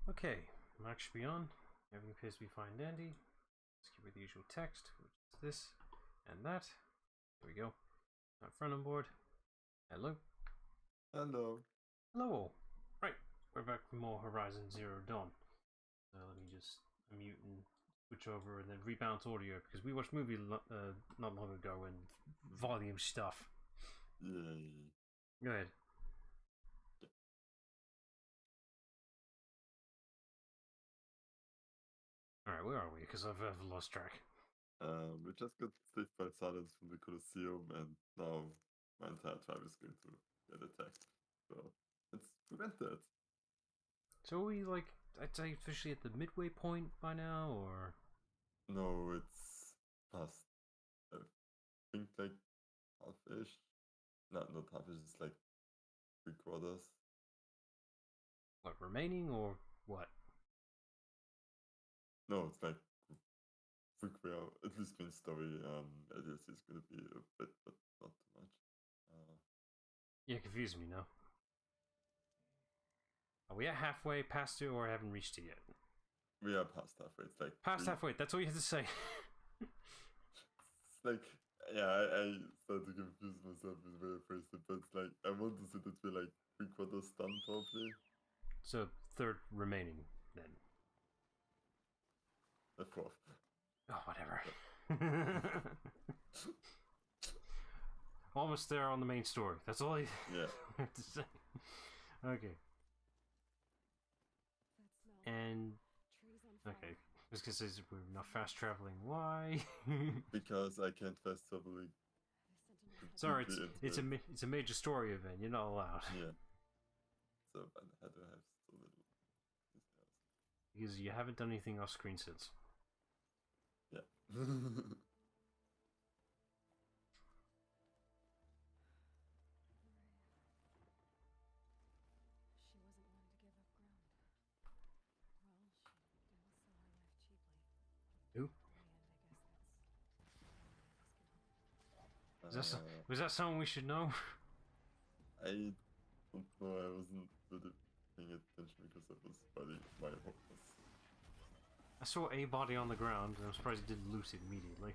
Okay, Mark should be on. Everything appears to be fine dandy. Let's keep with the usual text, which is this and that. There we go. Our friend on board. Hello. Hello. Hello. Right, we're back with more Horizon Zero Dawn. So let me just unmute and switch over and then rebalance audio because we watched a movie not long ago and volume stuff. Yay. Go ahead. Alright, where are we? Because I've lost track. We just got saved by silence from the Colosseum, and now my entire tribe is going to get attacked. So let's prevent that. So are we like, I'd say officially at the midway point by now, or? No, it's past. I think like half-ish. No, not half-ish. It's like 3/4. What, remaining or what? No, it's like frequent. At least main story. DLC is going to be a bit, but not too much. You're confusing me now. Are we at halfway past it or haven't reached it yet? We are past halfway. It's like Past halfway, that's all you have to say. It's like, yeah, I started to confuse myself with the way I phrased it, but it's like, I want to say that we're like 3/4 done, probably. So, third remaining, then. A fourth. Oh, whatever. Almost there on the main story. That's all I have to say. Okay. And okay, just because we're not fast traveling. Why? Because I can't fast travel. Sorry, it's a major story event. You're not allowed. Yeah. So I had to have so little. Because you haven't done anything off screen since. Yeah. Who? Was that someone we should know? I don't know. I wasn't really paying attention because that was probably my focus. I saw a body on the ground, and I'm surprised he didn't loot it immediately.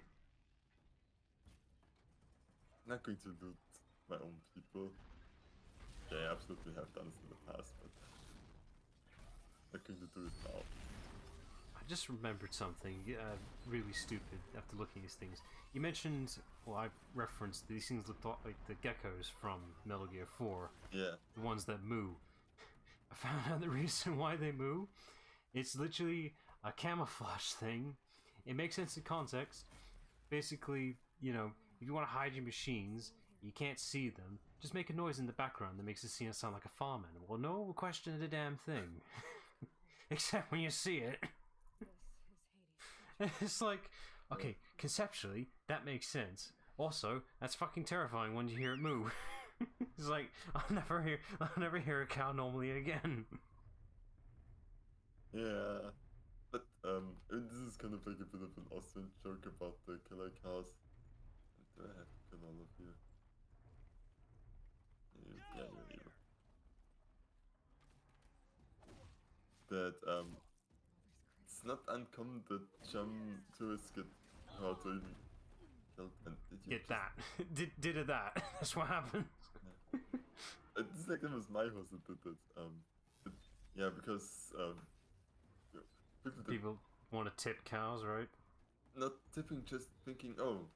I'm not going to loot my own people. Yeah, I absolutely have done this in the past, but I'm not going to do it now. I just remembered something really stupid after looking at these things. You mentioned, well, I referenced these things looked like the geckos from Metal Gear 4. Yeah. The ones that moo. I found out the reason why they moo. It's literally a camouflage thing. It makes sense in context. Basically, you know, if you want to hide your machines, you can't see them, just make a noise in the background that makes it sound like a farm animal. No question of the damn thing. Except when you see it. It's like, okay, conceptually, that makes sense. Also, that's fucking terrifying when you hear it moo. It's like, I'll never hear a cow normally again. Yeah. But, this is kind of like a bit of an Austrian joke about the killer cows. Do I have to kill all of you? Yeah, you're evil. That, it's not uncommon that some tourists get hurt or even killed. And did you Get that. did it that. That's what happens. Yeah. It's like it was my host that did that. Yeah, because, people want to tip cows, right? Not tipping, just thinking, oh,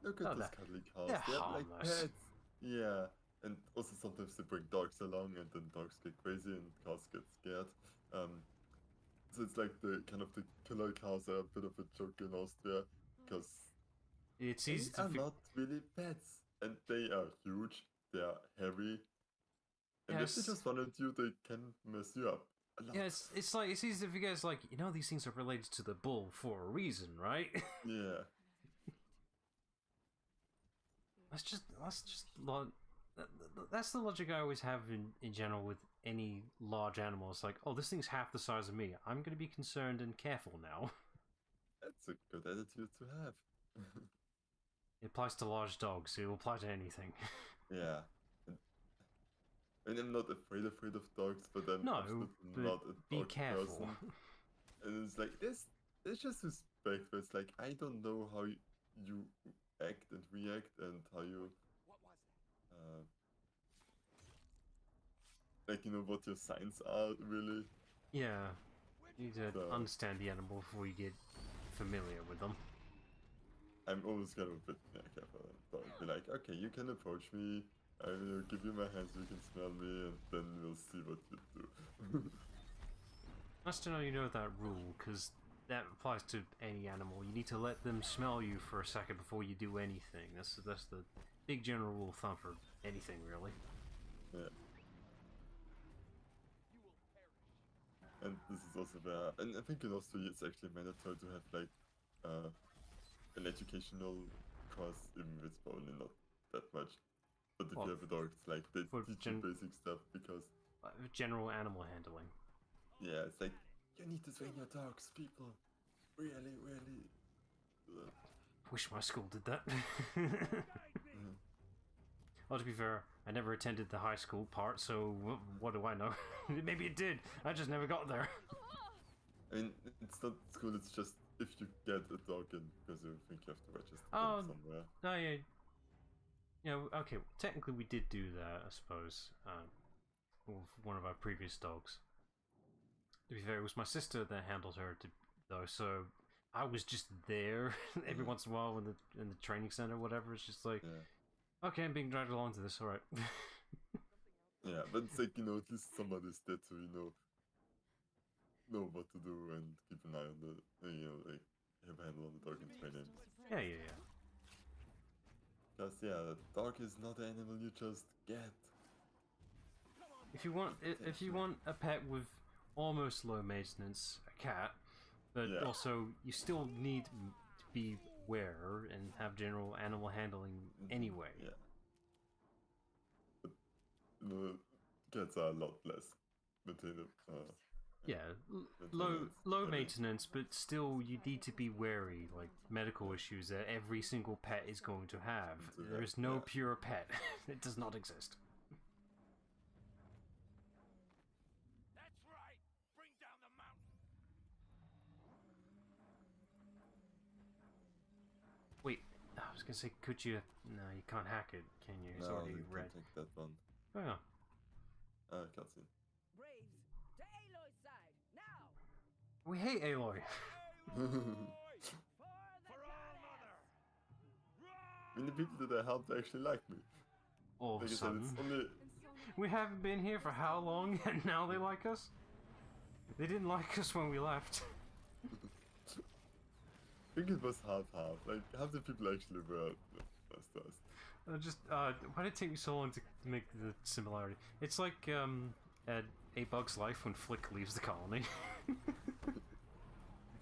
look at those cuddly cows. They're They have like harmless. pets. Yeah, and also sometimes they bring dogs along, and then dogs get crazy and cows get scared. So it's like the kind of the killer cows are a bit of a joke in Austria because It's they easy are to not really pets, and they are huge. They are heavy, and if they just wanted you, they can mess you up. Yeah, it's like it's easy if you guys like, you know, these things are related to the bull for a reason, right? Yeah. that's the logic I always have in general with any large animal. It's like, oh, this thing's half the size of me. I'm going to be concerned and careful now. That's a good attitude to have. It applies to large dogs. It will apply to anything. Yeah. I mean, I'm not afraid of dogs, but I'm No, absolutely but not a be dog careful. person. And it's like there's just respect, but it's like I don't know how you act and react and how you like what your signs are really. Yeah, you need to So understand the animal before you get familiar with them. I'm always kind of a bit careful and don't be like, okay, you can approach me, I will give you my hands, you can smell me, and then we'll see what you do. Nice to know you know that rule, because that applies to any animal. You need to let them smell you for a second before you do anything. That's the big general rule of thumb for anything, really. Yeah. And this is also where, and I think in Austria it's actually mandatory to have like an educational course, even if it's probably not that much. But if Well, you have a dog, it's like they for teach you basic stuff because general animal handling. yeah, it's like you need to train your dogs, people. Really, really. Wish my school did that. Well, to be fair, I never attended the high school part, so what do I know? Maybe it did. I just never got there. I mean, it's not school. It's just if you get a dog, and because you think you have to register Oh, them somewhere. no, yeah. You know, okay, technically we did do that, I suppose, with one of our previous dogs. To be fair, it was my sister that handled her, though, so I was just there every once in a while in the training center or whatever. It's just like, okay, I'm being dragged along to this, alright. Yeah, but it's like, at least somebody's there to, know what to do and keep an eye on the, like, have a handle on the dog and train him. Yeah. Because, yeah, a dog is not an animal you just get. If you want a pet with almost low maintenance, a cat, but also you still need to be aware and have general animal handling anyway. Yeah. But, cats are a lot less maintained. Low maintenance, but still you need to be wary, like medical issues that every single pet is going to have. There's no pure pet. It does not exist. That's right. Bring down the mountain. Wait, I was gonna say, could you? No, you can't hack it, can you? It's already you red. can't take that one. Oh yeah. Cutscene. Braves, to Aloy's side, now! We hate Aloy. For the I mean, the people that I helped actually like me. All of a Like I said, sudden. it's only... We haven't been here for how long, and now they like us? They didn't like us when we left. I think it was half-half. Like, half the people actually were nice to us. Why did it take me so long to make the similarity? It's like, A Bug's Life when Flick leaves the colony. I think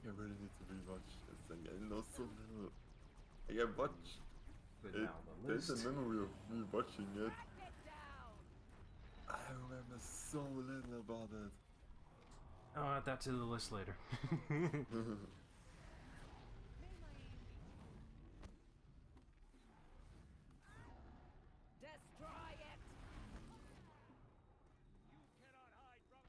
I really need to rewatch this thing. I know so little. Like, I watch it. There's a memory of me watching it. I remember so little about it. I'll add that to the list later. Destroy it! You cannot hide from.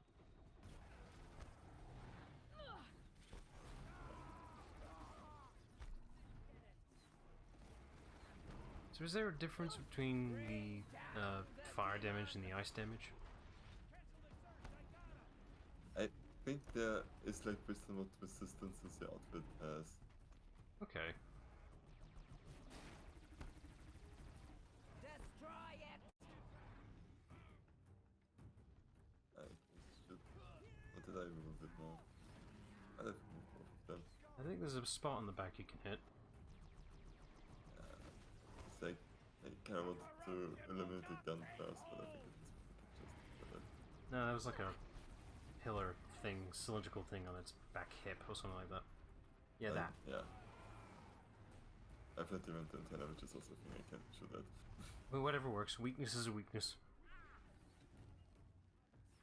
So is there a difference between the fire damage and the ice damage? I think there is like based on what resistances the outfit has. Okay. Destroy it! What did I remove it now? I have removed both of them. I think there's a spot on the back you can hit. It's like I kind of wanted to eliminate the gun first, but I think it's just No, that was like a pillar thing, cylindrical thing on its back hip or something like that. Yeah, that. Yeah. I've had the event antenna, which is also a thing I can shoot at. Well, whatever works. Weakness is a weakness.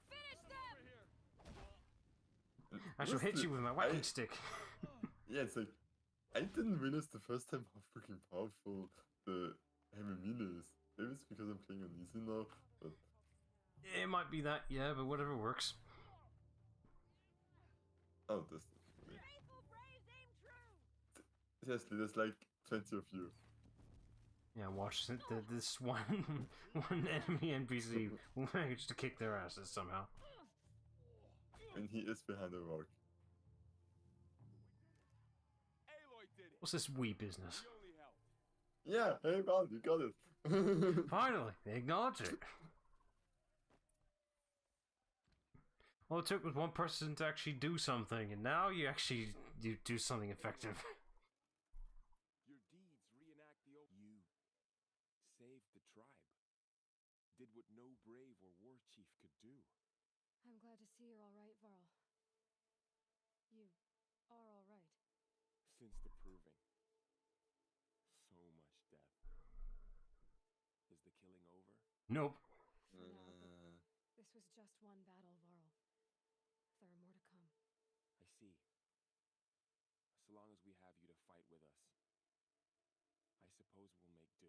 Finish them! And I shall hit you with my whacking stick. Yeah, it's like I didn't realize the first time how freaking powerful the Hemimine is. Maybe it's because I'm playing on easy now, but It might be that, yeah, but whatever works. Oh, this is really... Faithful braves aim true. Seriously, there's like 20 of you. Yeah, watch this one one enemy NPC will manage to kick their asses somehow. And he is behind a rock. Aloy did it. What's this wee business? He only helped. Yeah, hey man, you got it. Finally, they acknowledge it. All it took was one person to actually do something, and now you actually do something effective. Your deeds reenact the old. You saved the tribe. Did what no brave or war chief could do. I'm glad to see you're all right, Varl. You are all right. Since the proving. So much death. Is the killing over? Nope. For now, but this was just one battle, Varl. There are more to come. I see. So long as we have you to fight with us, I suppose we'll make do.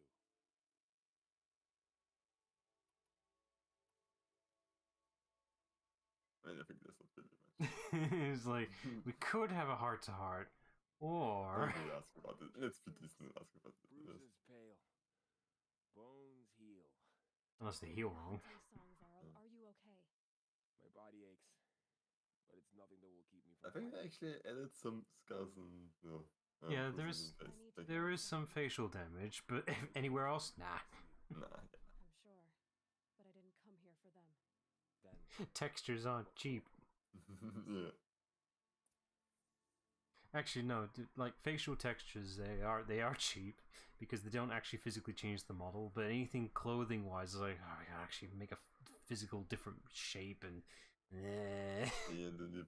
I mean, I think that's not really much. It's like, we could have a heart-to-heart, or... Don't really ask about it. Let's be decent and ask about it. Bruises pale. Bones heal. Unless they heal wrong. Song, Varl. Are you okay? My body aches, but it's nothing that will keep me I from think they fighting. actually added some scars and, you know... Yeah, bruises there's- in face. Like, There is some facial damage, but anywhere else? Nah. nah, I'm sure. But I didn't come here for them. Then Textures aren't cheap. yeah. Actually, no. Like facial textures, they are cheap because they don't actually physically change the model. But anything clothing-wise is like, oh, I gotta actually make a physical different shape and. Yeah, and then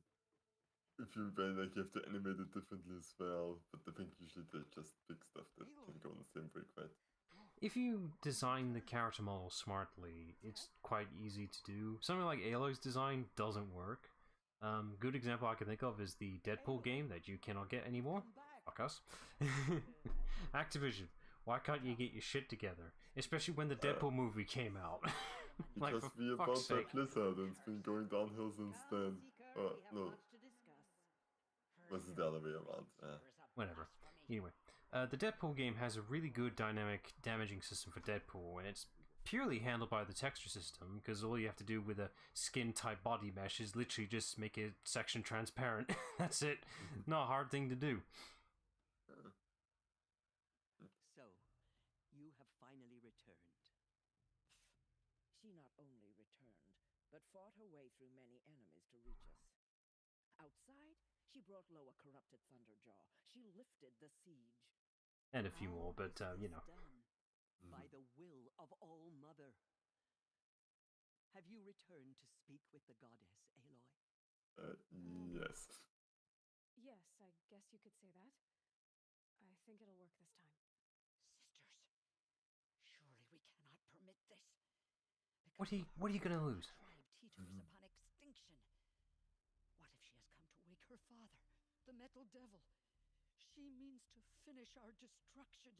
if you like, you have to animate it differently as well. But I think usually they just pick stuff that can go in the same break, right? If you design the character model smartly, it's quite easy to do. Something like Aloy's design doesn't work. Good example I can think of is the Deadpool game that you cannot get anymore. Fuck us. Activision, why can't you get your shit together? Especially when the Deadpool movie came out. Like, Because for we fuck's about sake. that Blizzard and it's been going downhill since then. No, was it the other way around? Whatever. Anyway, the Deadpool game has a really good dynamic damaging system for Deadpool, and it's purely handled by the texture system, because all you have to do with a skin-type body mesh is literally just make a section transparent. That's it. Not a hard thing to do. So, you have finally returned. She not only returned, but fought her way through many enemies to reach us. Outside, she brought low a corrupted Thunderjaw. She lifted the siege. And a few more, All but, this you is know. done. By the will of All Mother. Have you returned to speak with the goddess, Aloy? Yes. Yes, I guess you could say that. I think it'll work this time. Sisters, surely we cannot permit this. What are you gonna lose? Tribe teeters upon extinction. What if she has come to wake her father, the Metal Devil? She means to finish our destruction.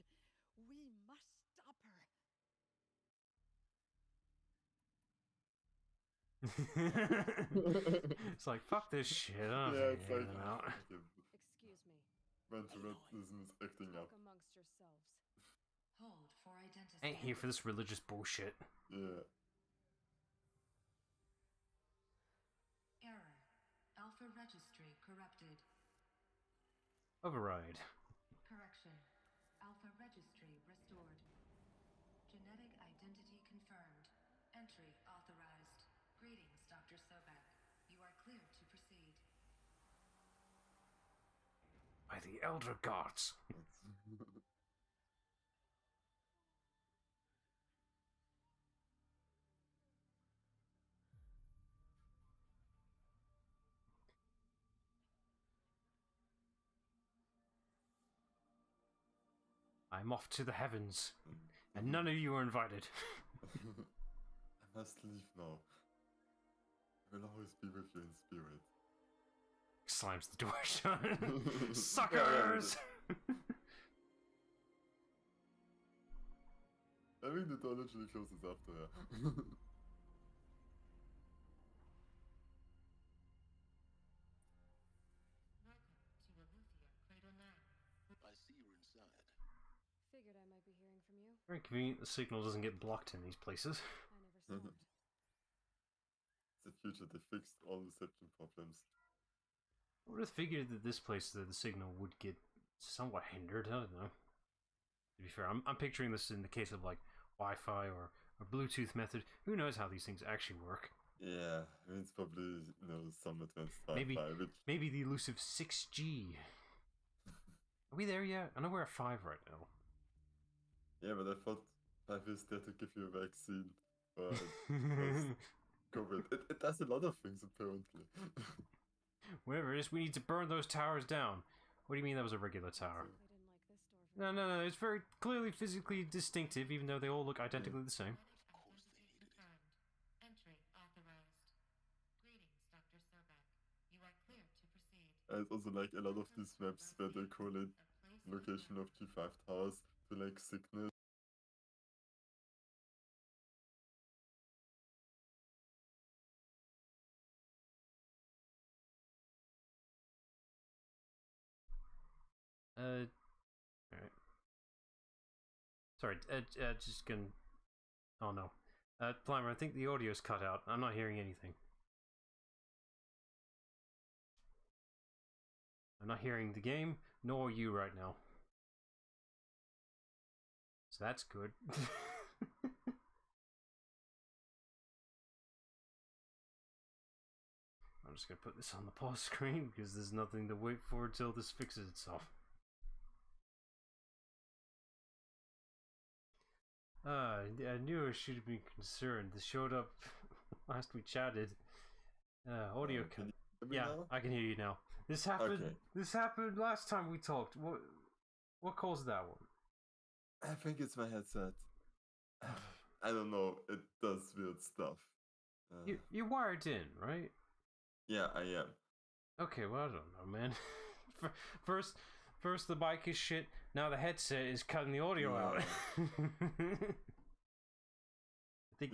We must stop her. It's like, fuck this shit. I'm Yeah, it's like... heading out. Okay, Excuse me. Venturism is acting up. Talk amongst yourselves. Hold for identity. I ain't here for this religious bullshit. Yeah. Error. Alpha registry corrupted. Override. Correction. Alpha registry restored. Genetic identity confirmed. Entry authorized. Greetings, Dr. Sobek. You are cleared to proceed. By the Elder Gods. I'm off to the heavens, and none of you are invited. I must leave now. I will always be with you in spirit. Slams the door shut. Suckers! I mean, the door literally closes after her. Figured I might be hearing from you. Very convenient the signal doesn't get blocked in these places. I never slept. It's the future. They fixed all reception problems. I would have figured that this place the signal would get somewhat hindered. I don't know. To be fair, I'm picturing this in the case of like Wi-Fi or Bluetooth method. Who knows how these things actually work? Yeah, I mean, it's probably, some advanced Maybe Wi-Fi, which... maybe the elusive 6G. Are we there yet? I know we're at 5 right now. Yeah, but I thought 5 is there to give you a vaccine for COVID. It does a lot of things, apparently. Whatever it is, we need to burn those towers down. What do you mean that was a regular tower? They didn't like this door. No. It's very clearly physically distinctive, even though they all look identically the same. Entry authorized. Greetings, Dr. Sobek. You are clear to proceed. I also like a lot of these maps where they call it location of G5 towers to like signal. Alright. Sorry, just gonna... Oh no. Flammer, I think the audio's cut out. I'm not hearing anything. I'm not hearing the game, nor you right now. So that's good. I'm just gonna put this on the pause screen because there's nothing to wait for until this fixes itself. I knew I should have been concerned. This showed up last we chatted. Audio Can you hear me yeah, now? I can hear you now. This happened. Okay. This happened last time we talked. What caused that one? I think it's my headset. I don't know. It does weird stuff. You're wired in, right? Yeah, I am. Okay, well I don't know, man. First the mic is shit. Now the headset is cutting the audio out. I think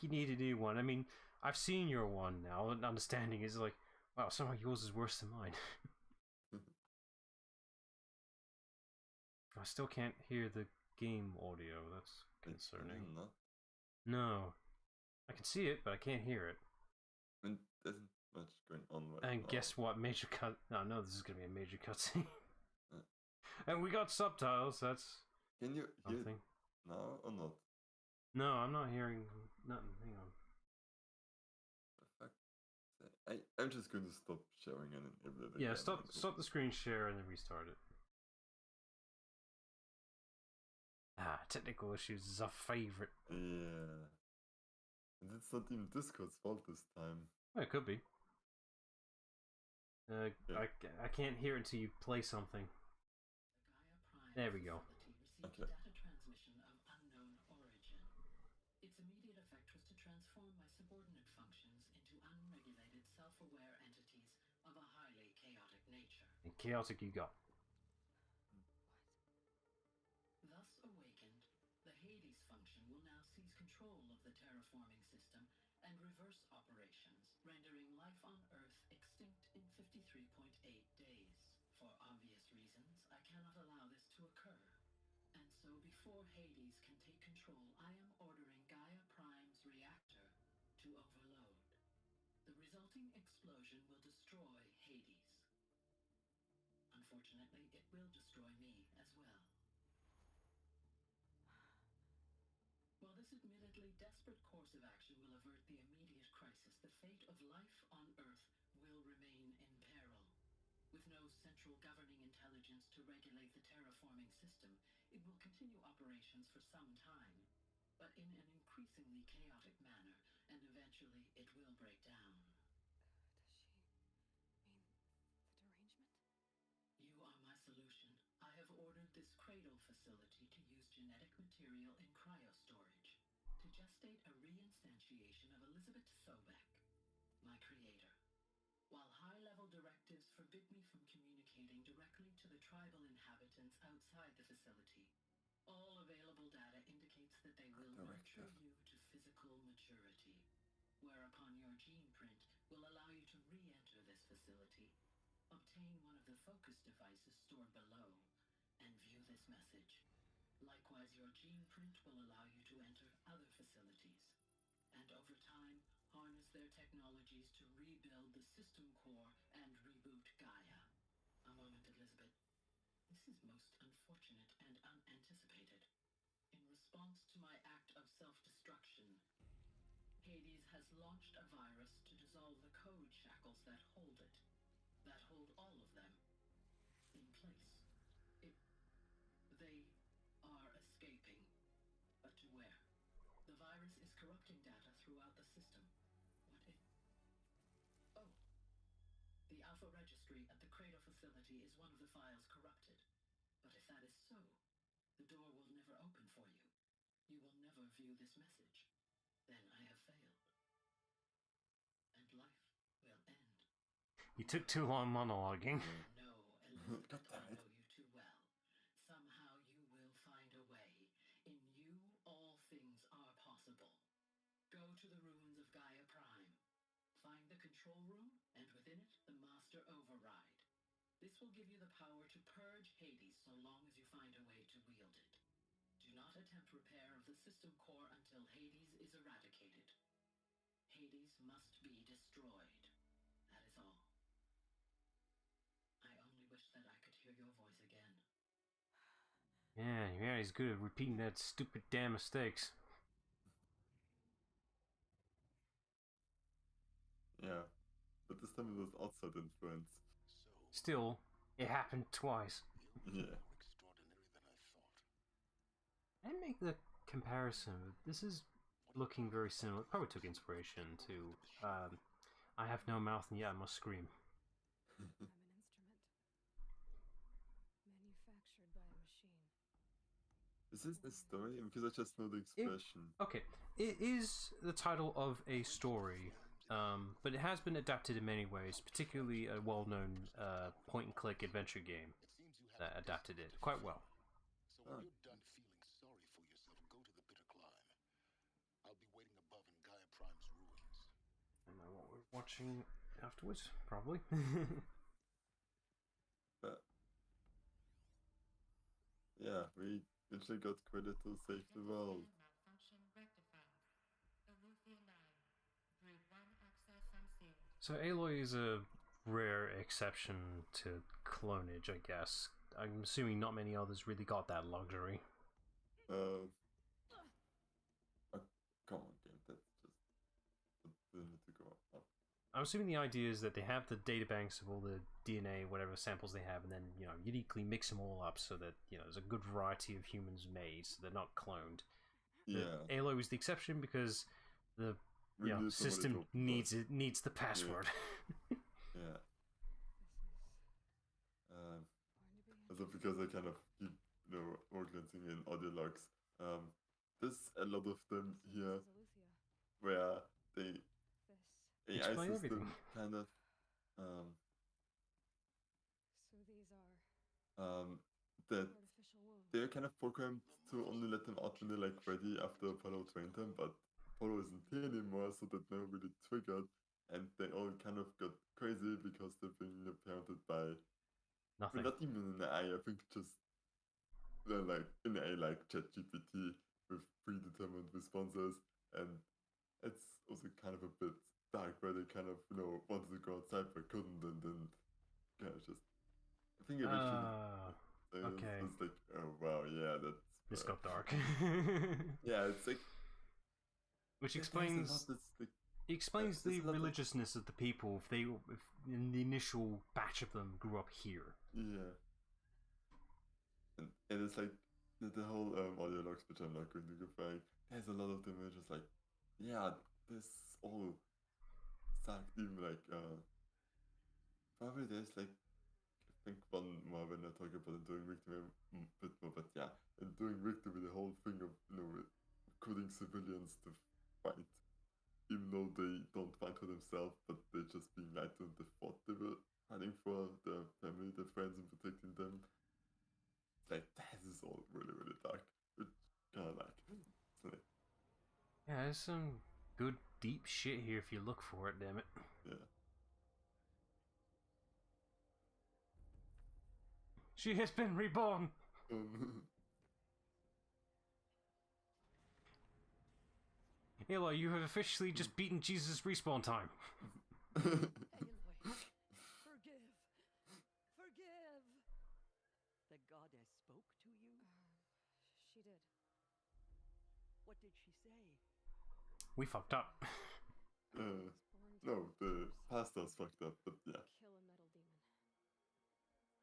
you need a new one. I mean, I've seen your one now, and understanding is like, wow, somehow yours is worse than mine. I still can't hear the game audio. That's concerning. Not. No, I can see it, but I can't hear it. I mean, there's much going on right And now. guess what? Major cut. No, no, this is gonna be a major cutscene. And we got subtitles. That's Can you hear something. it now or not? No, I'm not hearing nothing. Hang on. Perfect. I'm just going to stop sharing and enable it Yeah, again. stop the screen share and then restart it. Technical issues is our favorite. Yeah. And it's not even Discord's fault this time. Well, it could be. Yeah. I can't hear it until you play something. There we go. Okay. Data transmission of unknown origin. Its immediate effect was to transform my subordinate functions into unregulated, self-aware entities of a highly chaotic nature. And chaotic you got. Thus awakened, the Hades function will now seize control of the terraforming system and reverse operations, rendering life on Earth extinct in 53.8 days. For obvious reasons, I cannot allow this to occur. And so before Hades can take control, I am ordering Gaia Prime's reactor to overload. The resulting explosion will destroy Hades. Unfortunately, it will destroy me as well. While this admittedly desperate course of action will avert the immediate crisis, the fate of life on Earth will remain in peril. With no central governing intelligence to regulate the terraforming system, it will continue operations for some time, but in an increasingly chaotic manner, and eventually it will break down. Does she mean the derangement? You are my solution. I have ordered this cradle facility to use genetic material in cryostorage to gestate a reinstantiation of Elizabeth Sobek, my creator. While high-level directives forbid me from communicating directly to the tribal inhabitants outside the facility, all available data indicates that they will nurture you to physical maturity, whereupon your gene print will allow you to re-enter this facility, obtain one of the focus devices stored below, and view this message. Likewise, your gene print will allow you to enter other facilities, and over time, harness their technologies to rebuild the system core and reboot Gaia. A moment, Elizabeth. This is most unfortunate and unanticipated. In response to my act of self-destruction, Hades has launched a virus to dissolve the code shackles that hold it, that hold all of them, in place. They are escaping, but to where? The virus is corrupting data throughout the system. What if... Oh. The Alpha Registry at the Cradle facility is one of the files corrupted. But if that is so, the door will never open for you. You will never view this message. Then I have failed. And life will end. You took too long monologuing. No, Elizabeth, God damn I it. know you too well. Somehow you will find a way. In you, all things are possible. Go to the ruins of Gaia Prime. Find the control room, and within it, the Master Override. This will give you the power to purge Hades so long as you find a way to wield it. Do not attempt repair of the system core until Hades is eradicated. Hades must be destroyed. That is all. I only wish that I could hear your voice again. Yeah, he's good at repeating that stupid damn mistakes. Yeah. But this time it was outside influence. Still, it happened twice. Yeah. I make the comparison. This is looking very similar. Probably took inspiration to I Have No Mouth and Yet I Must Scream. I'm an instrument. Manufactured by a machine. Is this the story? Because I just know the expression. Okay, it is the title of a story, but it has been adapted in many ways, particularly a well-known point-and-click adventure game that adapted it quite well. So when you're done feeling sorry for yourself, go to the bitter climb. I'll be waiting above in Gaia Prime's ruins. I know what we're watching afterwards, probably. But yeah, we actually got credit to save the world. Malfunction rectified. Elufia 9. Breed 1 access unsealed. So Aloy is a rare exception to clonage, I guess. I'm assuming not many others really got that luxury. Oh, come on, game. That's just the need to go up. I'm assuming the idea is that they have the databanks of all the DNA, whatever samples they have, and then, you know, uniquely mix them all up so that, you know, there's a good variety of humans made, so they're not cloned. Yeah. Aloy was the exception because the We knew somebody system to open needs the password. Yeah. This is Also going to be because I kind of keep, more glancing in audio logs. There's a lot of them here This is Elufia. where the This. AI Explain system everything. kind of So these are that artificial wounds. they're kind of programmed to only let them out when they're like ready after Apollo trained them, but Apollo isn't here anymore, so that never really triggered, and they all kind of got crazy because they've been parented by Nothing. not even an AI, I think just like an AI like ChatGPT with predetermined responses, and it's also kind of a bit dark where they kind of wanted to go outside but couldn't, and then kind of just I think eventually Okay. it's like, oh wow, yeah, that's This got dark. yeah, it's like Which there's a lot explains that's like it explains there's the a lot of- religiousness of the people if in the initial batch of them grew up here. yeah, and it's like the whole audio logs, which I'm not going to go find. There's a lot of them where just like, yeah, this all sucked. Even like probably there's like I think one more when I talk about doing victim a bit more, but yeah, and doing victim with the whole thing of recruiting civilians to fight, even though they don't fight for themselves, but they're just being lied to, and they thought they were fighting for their family, their friends, and protecting them. Like that is all really really dark, which kind of like. It's like Yeah, there's some good deep shit here if you look for it, damn it. yeah. She has been reborn! Aloy, you have officially just beaten Jesus' respawn time. Aloy, forgive. Forgive. The goddess spoke to you? She did. What did she say? We fucked up. Born No, to the pastor's fucked up, but yeah. kill a metal demon.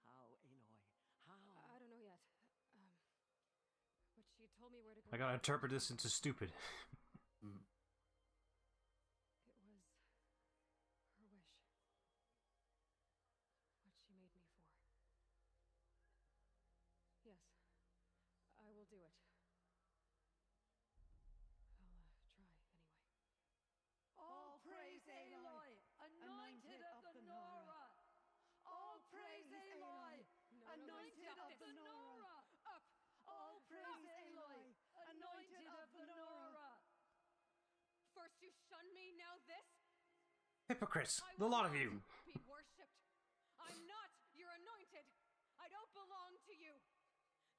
How, Aloy? How? I don't know yet. But she told me where to go. I gotta interpret this into stupid. Mhm. It was her wish. What she made me for. Yes, I will do it. I'll try anyway. All praise Aloy, anointed of the Nora. All praise Aloy, anointed of the Nora. Up! All praise Aloy, anointed of the Nora. First you shun me, now this? Hypocrites, I the will lot of not you. be worshipped. I'm not your anointed. I don't belong to you.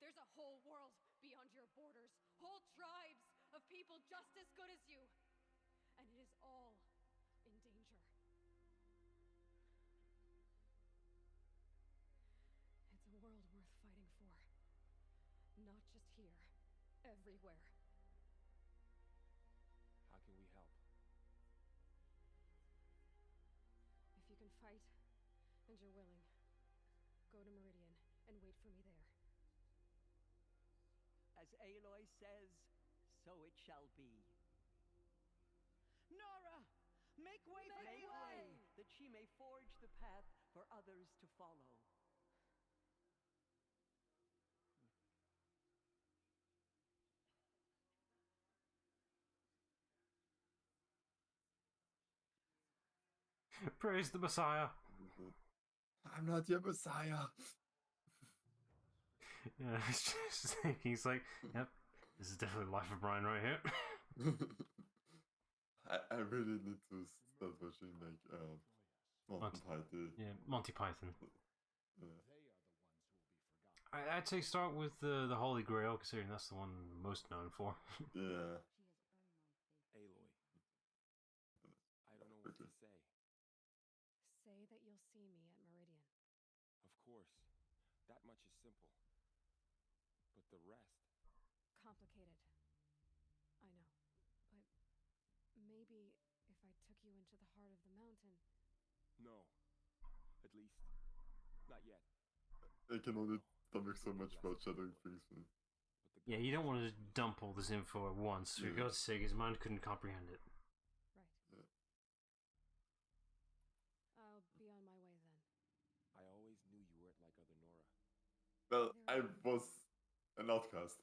There's a whole world beyond your borders, whole tribes of people just as good as you. And it is all in danger. It's a world worth fighting for. Not just here, everywhere. How can we help? If you can fight, and you're willing, go to Meridian and wait for me there. As Aloy says, so it shall be. Nora, make way for Aloy, that she may forge the path for others to follow. Praise the Messiah. I'm not your Messiah. Yeah, it's just thinking, he's like, yep, this is definitely the life of Brian right here. I really need to start watching like Monty Python. Yeah, Monty Python. Yeah. I'd say start with the Holy Grail, considering that's the one most known for. Yeah. Aloy. I don't know what to say. Say that you'll see me at Meridian. Of course. That much is simple. But the rest. Complicated. I know. But maybe if I took you into the heart of the mountain. No. At least, not yet. I can only stomach so much about shadowing things, man. Yeah, you don't want to dump all this info at once. For Yeah. God's sake, his mind couldn't comprehend it. Right. Yeah. I'll be on my way then. I always knew you weren't like other Nora. Well, I was an outcast.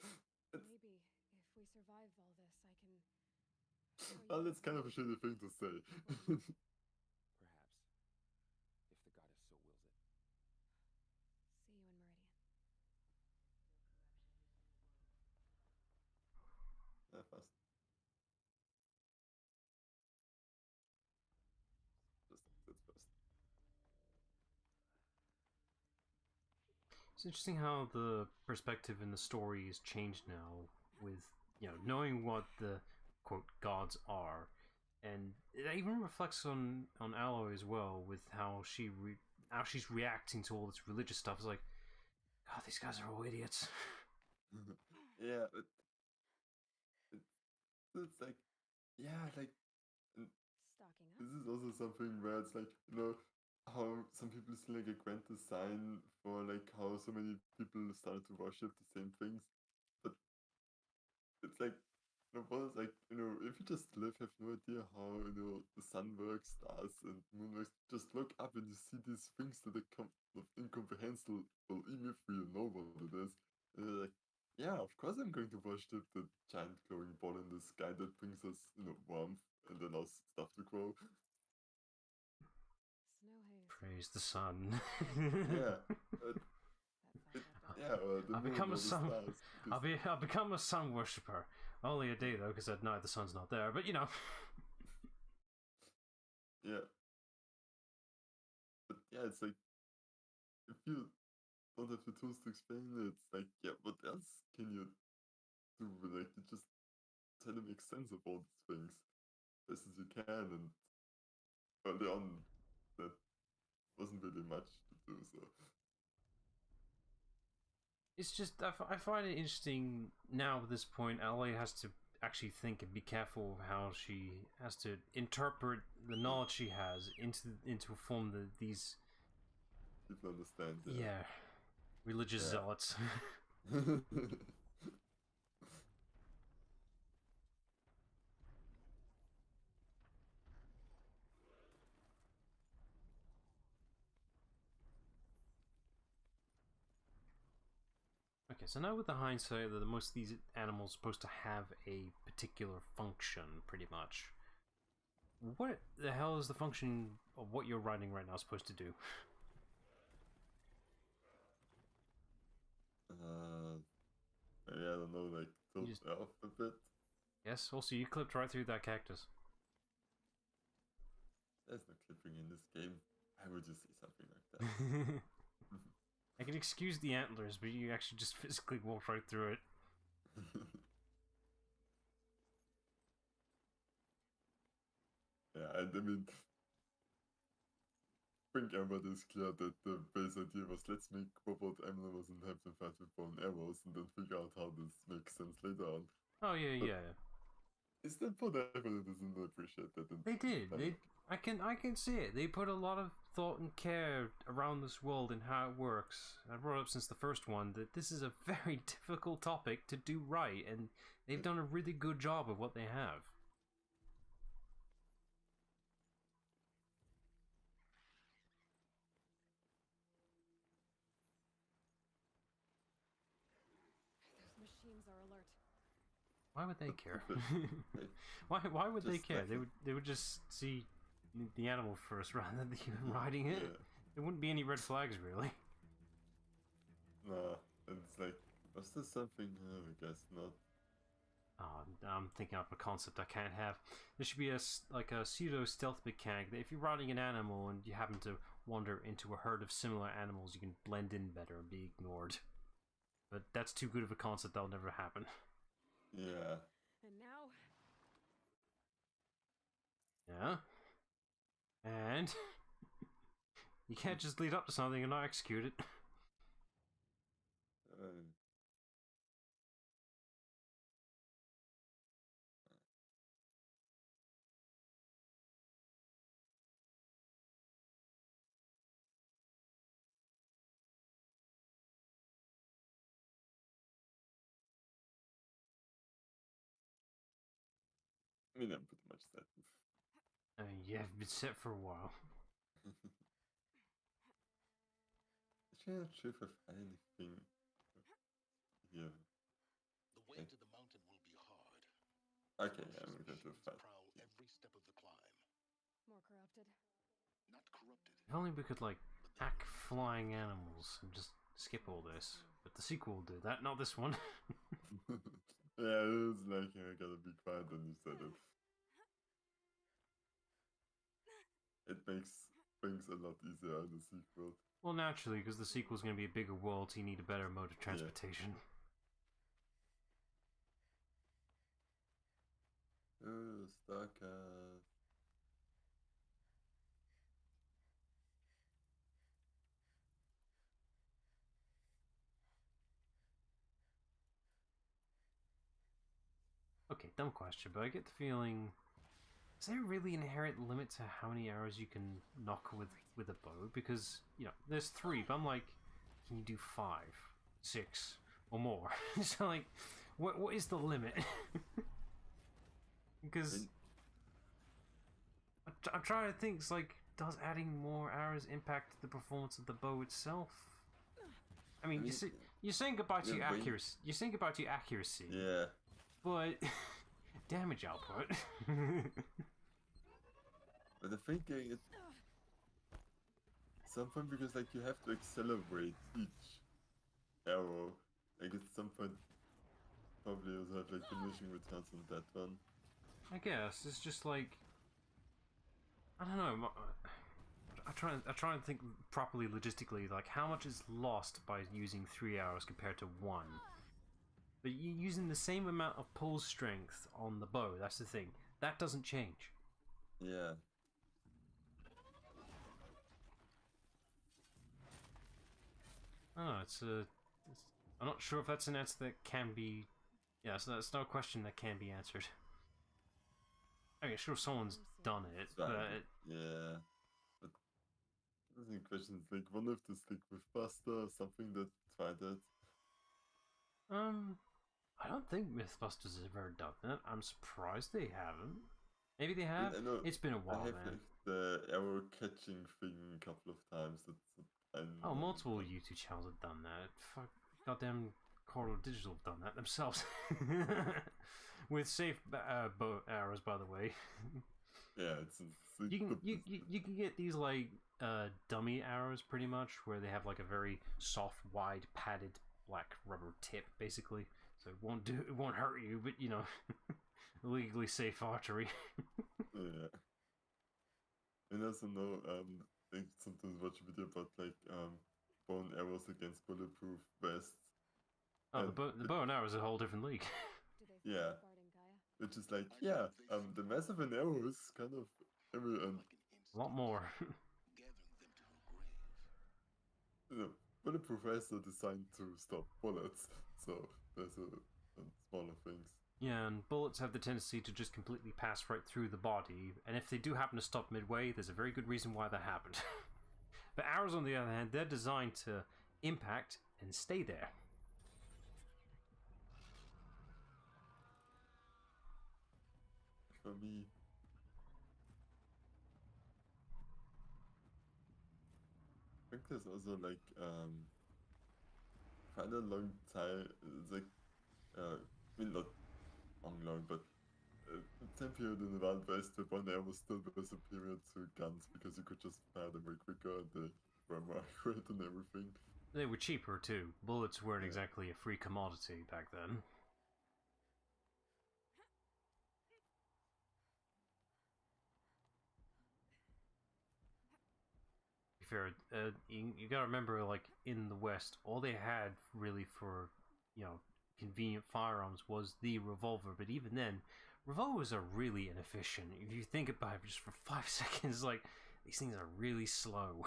Maybe if we survive all this, I can. show you Well, what that's kind of a shitty thing to say. Perhaps. If the goddess so wills it. See you in Meridian. Yeah, fast. Just that's fast. It's interesting how the perspective in the story is changed now with, knowing what the quote gods are, and it even reflects on Aloy as well with how how she's reacting to all this religious stuff. It's like, God, these guys are all idiots. Yeah, it's like, yeah, like Stocking up. this is also something where it's like, how some people see like a grand design for like how so many people started to worship the same things, but it's like, what is like, if you just live, have no idea how the sun works, stars and moon works, just look up and you see these things that are incomprehensible, even if we know what it is. And you're like, yeah, of course I'm going to worship the giant glowing ball in the sky that brings us, warmth and allows stuff to grow. Snow haze. Praise the sun. Yeah. Yeah, or the I'll moon become or a the sun. stars. I'll become a sun worshipper. Only a day though, because at night the sun's not there. But Yeah. But yeah, it's like, if you don't have the tools to explain it. It's like, yeah, what else can you do? Like, you just try to make sense of all these things best as you can, and early on, that wasn't really much to do, so. It's just, I find it interesting now at this point, LA has to actually think and be careful of how she has to interpret the knowledge she has into a form that these People understand, yeah religious Yeah. zealots. Okay, so now with the hindsight that most of these animals are supposed to have a particular function, pretty much. What the hell is the function of what you're riding right now supposed to do? Yeah, I don't know, like, tilt just- off a bit. Yes, also you clipped right through that cactus. There's no clipping in this game. Why would you see something like that? I can excuse the antlers, but you actually just physically walked right through it. Yeah, and I mean, I think everybody is clear that the base idea was let's make robot animals and have them fight with bow and arrows, and then figure out how this makes sense later on. Oh yeah, But yeah. Is that for the effort it isn't appreciate that? They did. kind They, I can see it. They put a lot of thought and care around this world and how it works. I brought up since the first one that this is a very difficult topic to do right, and they've done a really good job of what they have. Those machines are alert. Why would they care? Hey, Why would they just care? like They would just see the animal first rather than the human riding it. Yeah. There wouldn't be any red flags really. Nah, and it's like, was there something? I guess not. Oh, I'm thinking up a concept I can't have. There should be like a pseudo stealth mechanic that if you're riding an animal and you happen to wander into a herd of similar animals, you can blend in better and be ignored. But that's too good of a concept, that'll never happen. Yeah. And now, Yeah? And you can't just lead up to something and not execute it. I mean, I'm pretty much set. I mean, you have been set for a while. Actually, not sure if I find anything here. The way to the mountain will be hard. Okay, yeah, I'm Cautious going to machines fight. prowl every step of the climb. more corrupted. Not corrupted. If only we could, like, hack flying animals and just skip all this. But the sequel will do that, not this one. Yeah, it is like, I gotta be quiet when you said it. It makes things a lot easier in the sequel. Well, naturally, because the sequel's going to be a bigger world, so you need a better mode of transportation. Oh, stalker. Okay, dumb question, but I get the feeling... Is there really an inherent limit to how many arrows you can knock with a bow? Because, you know, there's 3, but I'm like, can you do 5, 6, or more? So, like, what is the limit? Because... I'm trying to think, it's like, does adding more arrows impact the performance of the bow itself? I mean, you're saying goodbye to your accuracy. You're saying goodbye to your accuracy. Yeah. But damage output. But I think at some point, because like you have to accelerate each arrow, like at some point, probably also have like diminishing returns on that one. I guess it's just like I don't know. I try and think properly logistically. Like, how much is lost by using 3 arrows compared to 1? But you're using the same amount of pull strength on the bow. That's the thing. That doesn't change. Yeah. Oh, I'm not sure if that's an answer that can be. Yeah, so that's not a question that can be answered. Okay, sure, someone's done it, but Yeah. But I think questions like, wonder if this like with Buster or something that tried it. I don't think Mythbusters have ever done that. I'm surprised they haven't. Maybe they I mean, have. I know It's been a I while, have man. like the arrow catching thing a couple of times. I Oh, know, multiple but- YouTube channels have done that. Fuck, goddamn, Corridor Digital have done that themselves. With safe bow arrows, by the way. Yeah, it's like You can the- you can get these like dummy arrows pretty much, where they have like a very soft, wide, padded black rubber tip, basically. So it won't hurt you, but you know, legally safe archery. Yeah. And also know, I sometimes watch a video about like bow and arrows against bulletproof vests. Oh, And the bow and arrow is a whole different league. Do they find Yeah. guarding Gaia? Which is like, yeah, the mass of an arrow is kind of every and A lot more. Gathering them to her grave. you know, bulletproof vests are designed to stop bullets, so there's smaller things. Yeah, and bullets have the tendency to just completely pass right through the body, and if they do happen to stop midway, there's a very good reason why that happened. But arrows, on the other hand, they're designed to impact and stay there. For me, I think there's also like quite a long time. It's like I mean not long, but time period in the Wild West where one arrow still was superior to guns because you could just fire them way quicker and they were more accurate and everything. They were cheaper too. Bullets weren't Yeah. exactly a free commodity back then. To be fair, you gotta remember, like, in the West, all they had really for, you know, convenient firearms was the revolver, but even then, revolvers are really inefficient. If you think about it just for 5 seconds, like, these things are really slow.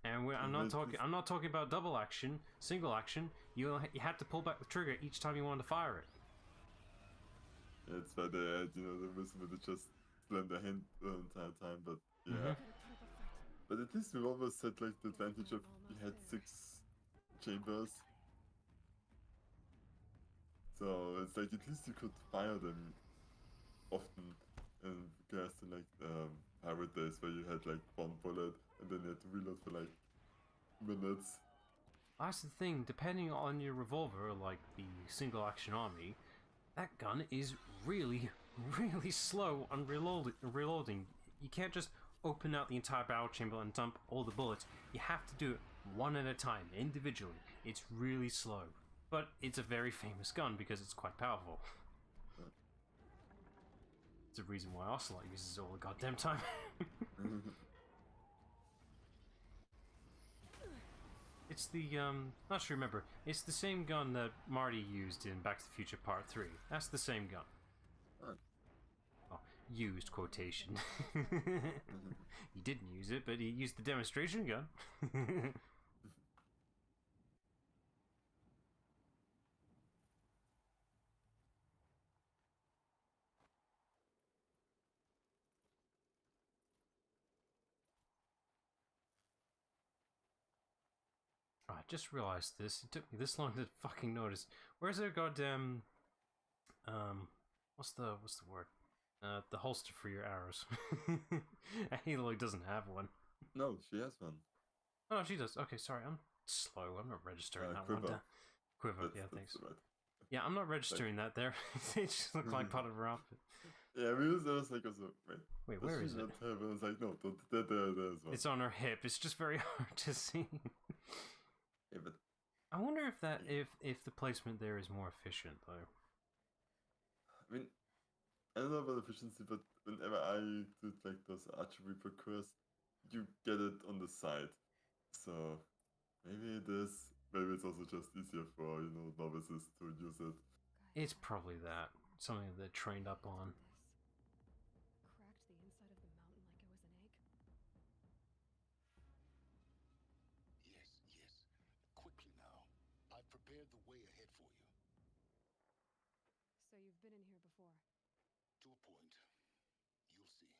And I'm not talking about double action, single action. You had to pull back the trigger each time you wanted to fire it. Yeah, it's why they had, the wisdom to just slam their hand the entire time, but yeah. Mhm. But at least we always had like the advantage of we had 6 chambers. So it's like at least you could fire them often in comparison to like pirate days where you had like 1 bullet and then you had to reload for like minutes. That's the thing, depending on your revolver, like the single action army, that gun is really, really slow on reloading. You can't just open out the entire barrel chamber and dump all the bullets. You have to do it one at a time, individually. It's really slow. But it's a very famous gun because it's quite powerful. It's a reason why Ocelot uses it all the goddamn time. It's the, not sure remember, it's the same gun that Marty used in Back to the Future Part 3. That's the same gun. Oh. Well, used quotation. He didn't use it, but he used the demonstration gun. I just realized this. It took me this long to fucking notice. Where's their goddamn what's the word? The holster for your arrows. Aloy doesn't have one. No, she has one. Oh, she does. Okay, sorry, I'm slow. I'm not registering that Quiver. one down. Quiver, That's, yeah, that's thanks. right. Yeah, I'm not registering that there. It just looked like part of her outfit. Yeah, I was like, also, Wait, does where she is it? not have? I was like, no, there as well. It's on her hip. It's just very hard to see. Yeah, but I wonder if that if the placement there is more efficient though. I mean, I don't know about efficiency, but whenever I did like those archery parkours, you get it on the side. So maybe it is. Maybe it's also just easier for novices to use it. It's probably that. Something that they're trained up on. Cracked the inside of the mountain like it was an egg. Yes. Quickly now. I've prepared the way ahead for you. So you've been in here before. To a point. You'll see.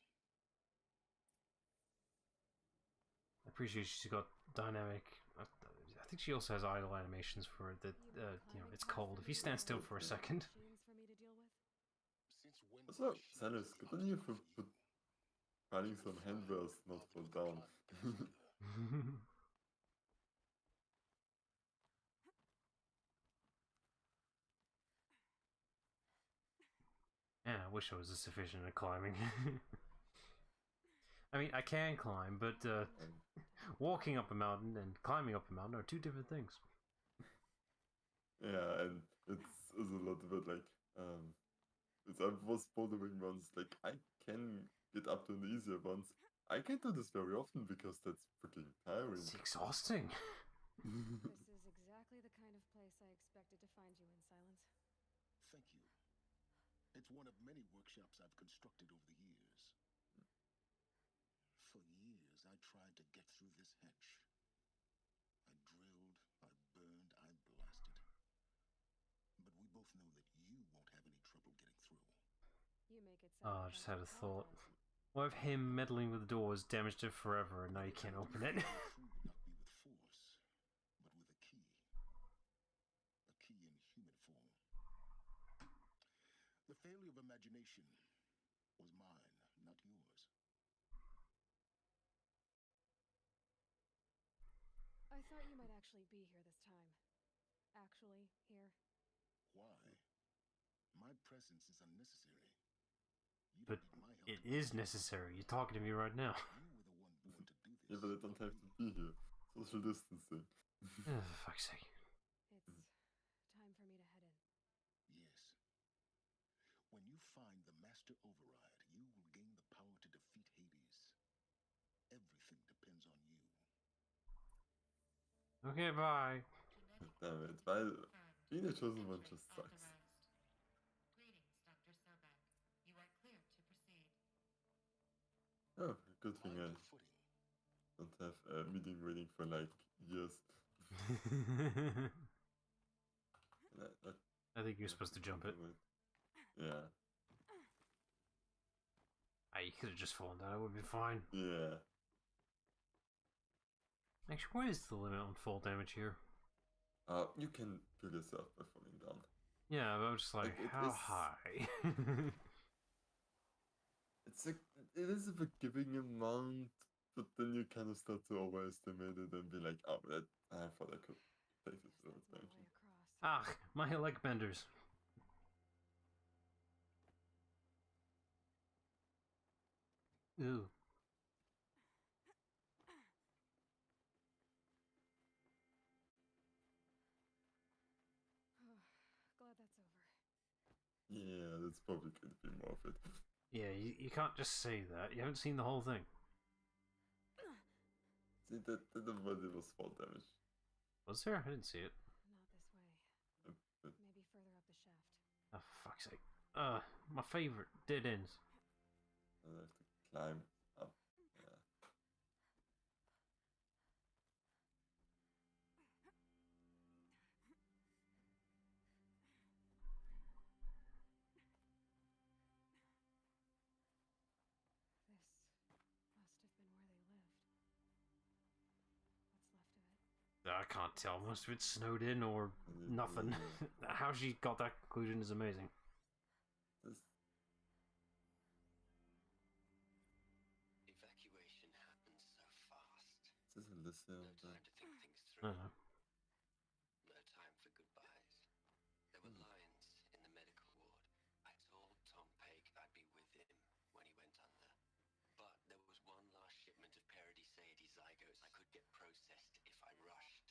I appreciate she's got dynamic. I think she also has idle animations for the. It's cold. If you stand still for a second. Machines for me to deal with. Since when Also, machines Samus, have good on you for to finding some handwells not fall down. Yeah, I wish I was as efficient at climbing. I mean, I can climb, but walking up a mountain and climbing up a mountain are two different things. Yeah, and it's a lot of it like I was bouldering once, like I can get up to the easier ones. I can't do this very often because that's freaking tiring. It's exhausting. This is exactly the kind of place I expected to find you in, Silence. Thank you. It's one of many workshops I've constructed over the years. For years, I tried to get through this hatch. I drilled, I burned, I blasted. But we both know that you won't have any trouble getting through. You make it Oh, sound I like just I'm had a thought. apologizing. What if him meddling with the doors damaged it forever and now you can't open it? Getting through would not be with force, but with a key. A key in human form. The failure of imagination was mine, not yours. I thought you might actually be here this time. Actually, here. Why? My presence is unnecessary. You But don't need my help it to is make necessary. You're talking to me right now. You were the one born to do this. Yeah, but I don't have to be here. Social distancing. Oh, for fuck's sake. It's time for me to head in. Yes. When you find the Master Override, you will gain the power to defeat Hades. Everything depends on you. Okay, bye. Damn it. Being a chosen one just sucks. Greetings, Dr. Sobek. You are clear to proceed. Oh, good thing I Find your footing. don't have a meeting waiting for like years. I think you're supposed to jump it. Yeah. You could have just fallen down. It would be fine. Yeah. Actually, what is the limit on fall damage here? You can kill yourself by falling down. Yeah, but I'm just like, It how is- high? It is a forgiving amount, but then you kind of start to overestimate it and be like, oh, I thought I could take this Guess without that's my damage. way across. My leg benders. Ooh. Glad that's over. Yeah, that's probably going to be more of it. Yeah, you can't just say that. You haven't seen the whole thing. See, that already was fall damage. Was there? I didn't see it. Not this way. But Maybe further up the shaft. Oh, for fuck's sake. My favorite. Dead ends. I have to climb up. Yeah. This must have been where they lived. What's left of it? I can't tell. Most of it's snowed in or nothing. How she got that conclusion is amazing. This, Evacuation happened so fast. is this Elysium? No time to think things I through. don't know. No time for goodbyes. There were lines in the medical ward. I told Tom Pake I'd be with him when he went under. But there was one last shipment of Paradiseidae zygotes I could get processed if I rushed.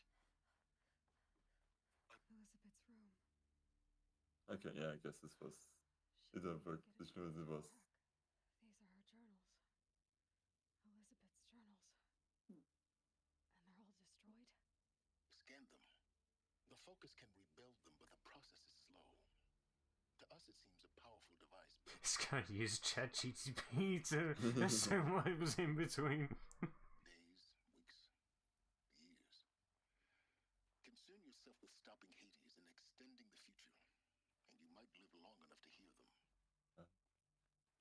Elizabeth's room. Okay, yeah, I guess this was. either Get it this was back. These are her journals. Elizabeth's journals. And they're all destroyed? Scan them. The Focus can rebuild them, but the process is slow. To us, it seems a powerful device, but This guy used ChatGPT to assume what was in between. days, weeks, years. Concern yourself with stopping Hades and extending the future, and you might live long enough to hear them.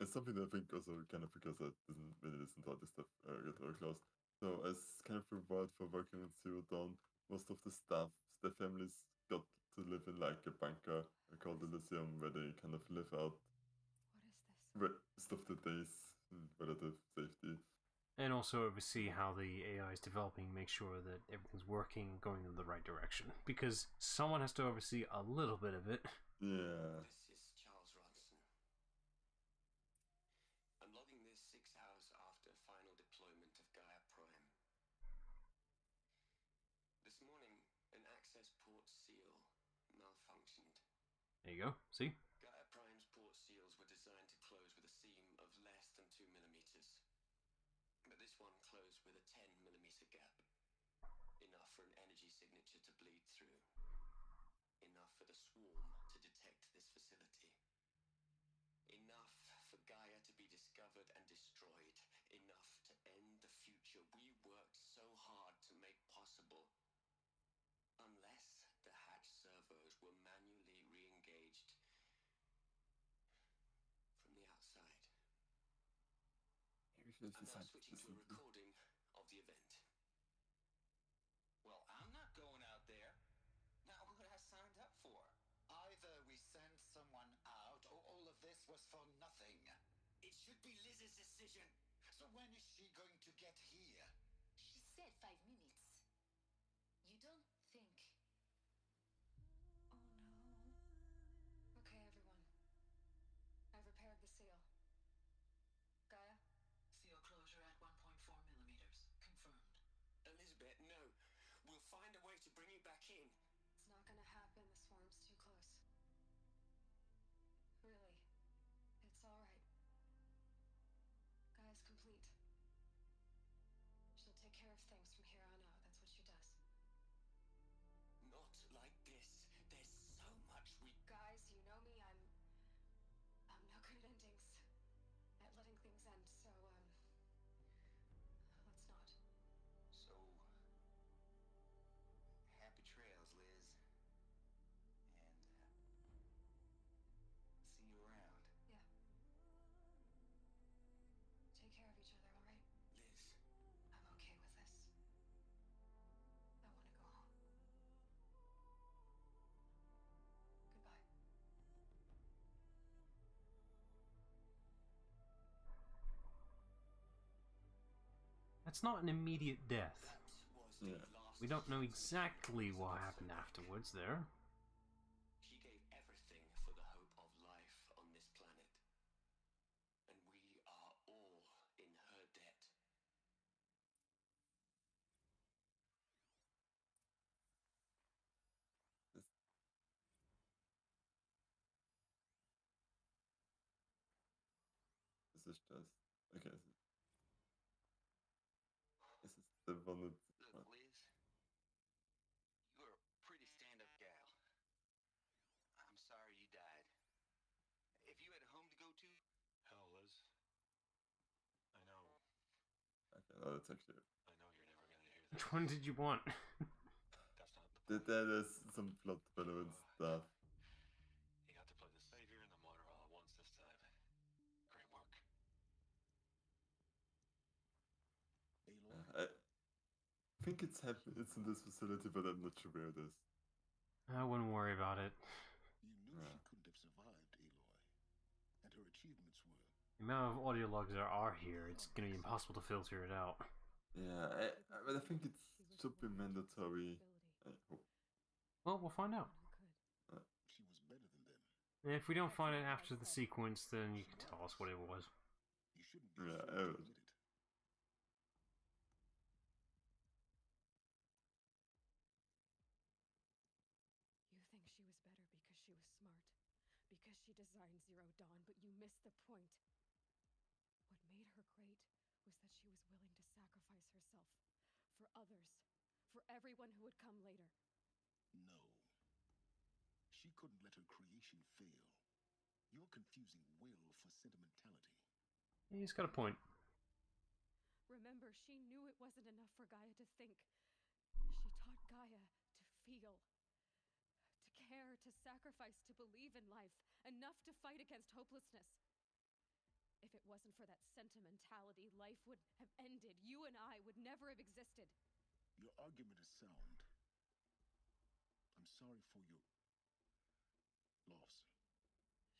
It's something that I think also kind of because I didn't really listen to all this stuff or class. So as kind of reward for working on Zero Dawn, most of the staff, their families got to live in like a bunker called Elysium where they kind of live out What is this? rest of the days in relative safety. And also oversee how the AI is developing, make sure that everything's working, going in the right direction. Because someone has to oversee a little bit of it. Yeah. This is Charles Ronson. I'm logging this 6 hours after final deployment of Gaia Prime. This morning, an access port seal malfunctioned. There you go, see? Gaia Prime's port seals were designed to close with a seam of less than 2 millimeters. But this one closed with a 10-millimeter gap. Enough for an energy signature to bleed through. Enough for the swarm to detect this facility. Enough for Gaia to be discovered and destroyed. Enough to end the future we worked so hard to make possible. Unless the hatch servos were manually re-engaged from the outside. I'm now switching to a recording of the event. Well, I'm not going out there. Not what I signed up for. Either we send someone out, or all of this was for nothing. It should be Liz's decision. So when is she going to get here? She said 5 minutes. You don't think... Oh no. Okay, everyone. I've repaired the seal. Gaia? Seal closure at 1.4 millimeters. Confirmed. Elizabeth, no. We'll find a way to bring you back in. It's not gonna happen. The swarm's too close. Really. It's alright. Gaia's complete. She'll take care of things from here on out. That's what she does. Not like this. There's so much we... Guys, you know me. I'm no good at endings. At letting things end, so, let's not. So, happy trails, Liz. And see you around. Yeah. Take care of each other, alright? Liz. I'm okay with this. I want to go home. Goodbye. That's not an immediate death. That was Yeah. the last... We don't know exactly what happened afterwards there. She gave everything for the hope of life on this planet. And we are all in her debt. This is just okay. This is the one that Look, Liz, you're a pretty stand-up gal. I'm sorry you died. If you had a home to go to... Hell, Liz. I know. okay, no, that's actually I know you're never gonna hear Which this. one did you want? That's not the point. there is some plot development stuff. You got to play the savior and the martyr all at once this time. Great work. Aloy, I think it's in this facility, but I'm not sure where it is. I wouldn't worry about it. you knew Yeah. she couldn't have survived, Aloy. And her achievements were... The amount of audio logs there are here, it's going to be impossible to filter it out. Yeah, but I think it should be mandatory. I hope. Well, we'll find out. Who could? She was better than them. And if we don't find it after the sequence, then you can tell us what it was. You shouldn't be Yeah, afraid to admit it. You think she was better because she was smart? Because she designed Zero Dawn, but you missed the point. What made her great was that she was willing to sacrifice herself for others, for everyone who would come later. No. She couldn't let her creation fail. You're confusing will for sentimentality. He's got a point. Remember, she knew it wasn't enough for Gaia to think. She taught Gaia to feel, to care, to sacrifice, to believe in life, enough to fight against hopelessness. If it wasn't for that sentimentality, life would have ended. You and I would never have existed. Your argument is sound. I'm sorry for your loss.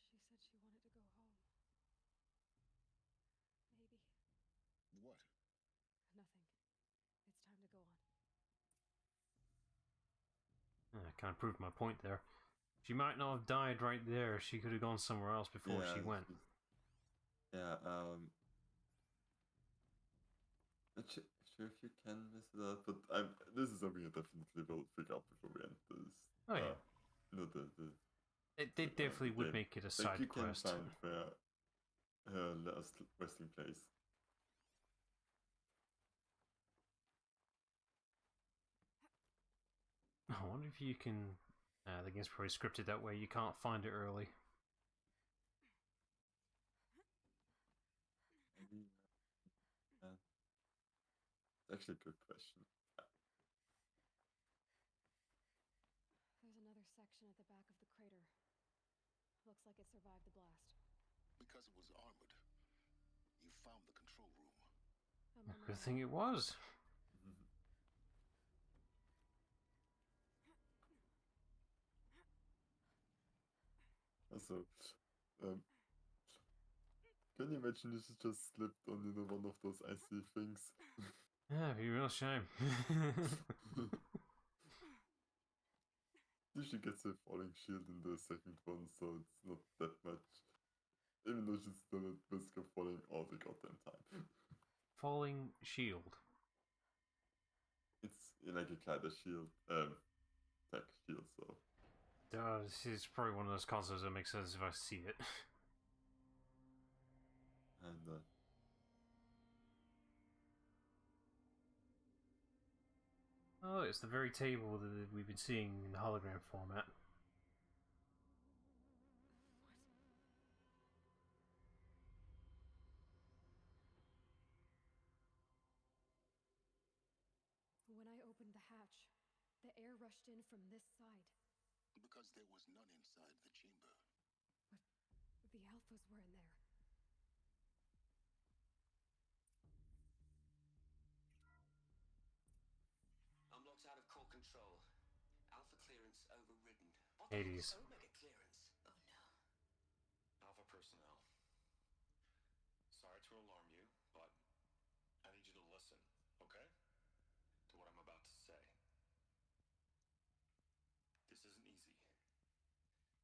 She said she wanted to go home. Maybe. What? Nothing. It's time to go on. I kind of proved my point there. She might not have died right there. She could have gone somewhere else before she went. Yeah, not sure if you can miss that, but this is something I definitely will figure out before we end this. Oh yeah. You know, They definitely would make it a side you quest. can find where her last resting place. I wonder if you can. The game's probably scripted that way. You can't find it early. Maybe. It's actually a good question. There's another section at the back of the crater. Looks like it survived the blast. Because it was armored. You found the control room. Good thing it was. Also, can you imagine if she just slipped on one of those icy things? Yeah, it'd be a real shame. She gets a falling shield in the second one, so it's not that much. Even though she's still at risk of falling all the goddamn time. Falling shield. It's like a kind of shield, tech shield, so. This is probably one of those concepts that makes sense if I see it. And, Oh, it's the very table that we've been seeing in the hologram format. When I opened the hatch, the air rushed in from this side. Because there was none inside the chamber. But the alphas were in there. I'm locked out of core control. Alpha clearance overridden. What Hades. Omega clearance? Oh no. Alpha personnel. Sorry to alarm you, but I need you to listen, okay? To what I'm about to say. This isn't easy.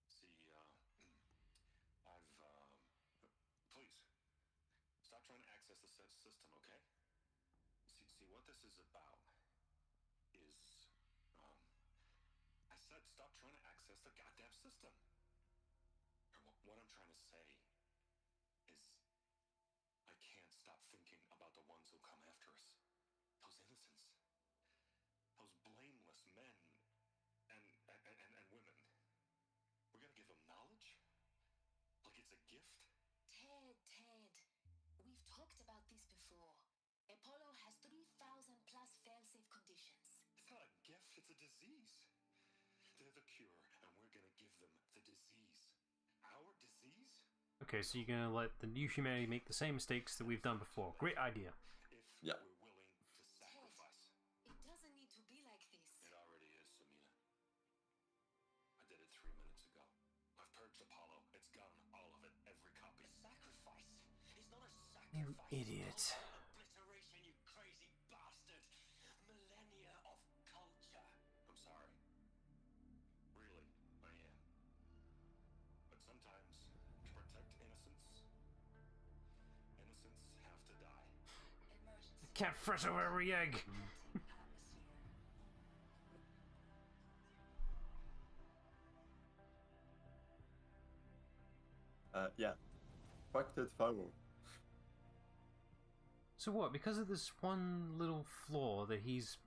See, please, stop trying to access the system, okay? See, what this is about is, I said stop trying to access the goddamn system. What I'm trying to say is, I can't stop thinking about the ones who come after us. Those innocents. Those blameless men and women. We're gonna give them knowledge? Like it's a gift? Ted. We've talked about this before. Apollo has 3,000 plus fail-safe conditions. It's not a gift, it's a disease. They're the cure, and we're gonna give them the disease. Our disease? Okay, so you're gonna let the new humanity make the same mistakes that we've done before. Great idea. If Yeah. we're willing to sacrifice. It doesn't need to be like this. It already is, Samina. I did it 3 minutes ago. I've purged Apollo. It's gone, all of it, every copy. A sacrifice. It's not a You sacrifice. idiot. Obliteration, you crazy bastard. Millennia of culture. I'm sorry. Really, I am. But sometimes, to protect innocence, innocents have to die. Emergency. Can't fresh over every egg. Atmosphere. 3 Yeah. Fuck that Pharaoh. So what? Because of this one little flaw that he's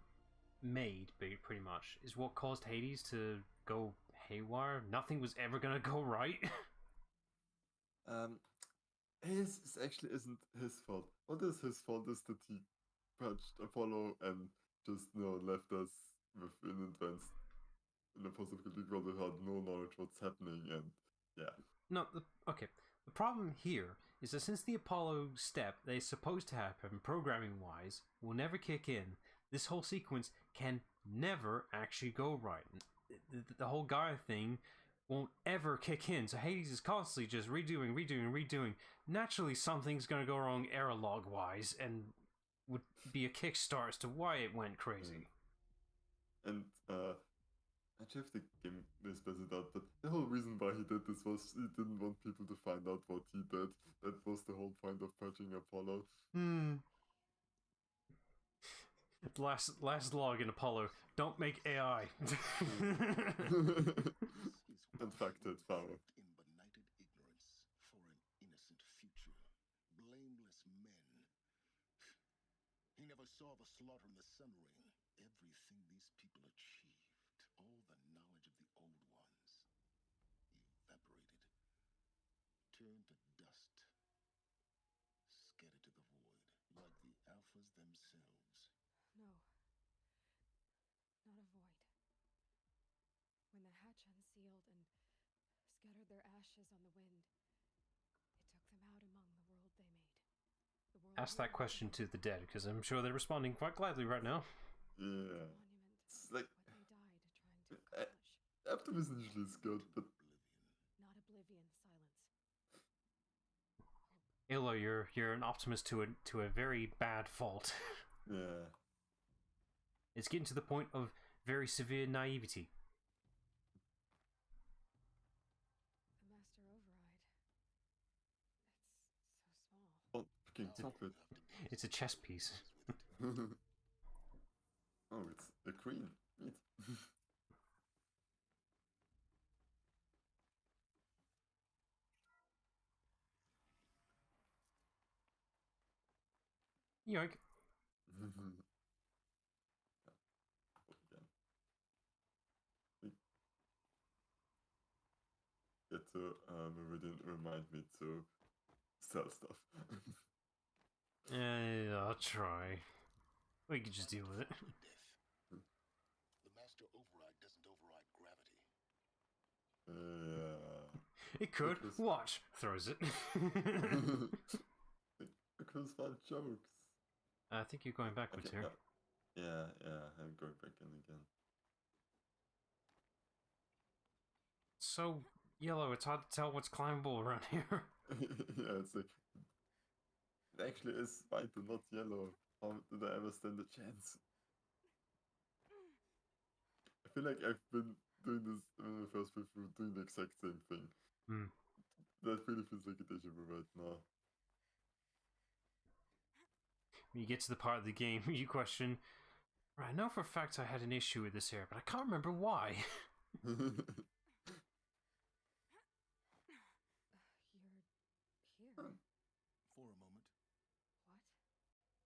made, pretty much, is what caused Hades to go haywire? Nothing was ever gonna go right? His actually isn't his fault. What is his fault is that he punched Apollo and just, left us with an advanced in a post-apocalyptic world that had no knowledge what's happening, and yeah. No, okay. The problem here is that since the Apollo step that is supposed to happen, programming-wise, will never kick in, this whole sequence can never actually go right. The whole Gaia thing won't ever kick in, so Hades is constantly just redoing. Naturally, something's gonna go wrong error log-wise, and would be a kickstart as to why it went crazy. And actually have to game this it out, but the whole reason why he did this was he didn't want people to find out what he did. That was the whole point of purging Apollo. Last log in Apollo. Don't make AI. In fact, it's Pharaoh. In benighted ignorance for an innocent future. Blameless men. He never saw the slaughter in the Sun Ring. Everything these people achieved, all the knowledge of the old ones, evaporated, turned to dust, scattered to the void, like the Alphas themselves. No. Not a void. When the hatch unsealed and scattered their ashes on the wind, it took them out among the world they made. The world Ask that question to the dead, because I'm sure they're responding quite gladly right now. Yeah. It's like what they died trying to accomplish. optimism usually is good, but Not oblivion, silence. Aloy, you're an optimist to a very bad fault. yeah. It's getting to the point of very severe naivety. The master override. It's so small. Oh, fucking secret. It's a chess piece. Oh, it's the queen. Neat. Yoink. Get to Meridian remind me to sell stuff. I'll try. We can just deal with it. The master override doesn't override gravity. Yeah. It could. Watch. Throws it. Because fun jokes. I think you're going backwards Okay, here. Yeah, I'm going back in again. So yellow, it's hard to tell what's climbable around here. Yeah, it's like it actually is white and not yellow. How did I ever stand a chance? I feel like I've been doing this in the first playthrough, doing the exact same thing. That really feels like a deja vu right now. When you get to the part of the game, you question, right, I know for a fact I had an issue with this area, but I can't remember why. You're here. For a moment. What?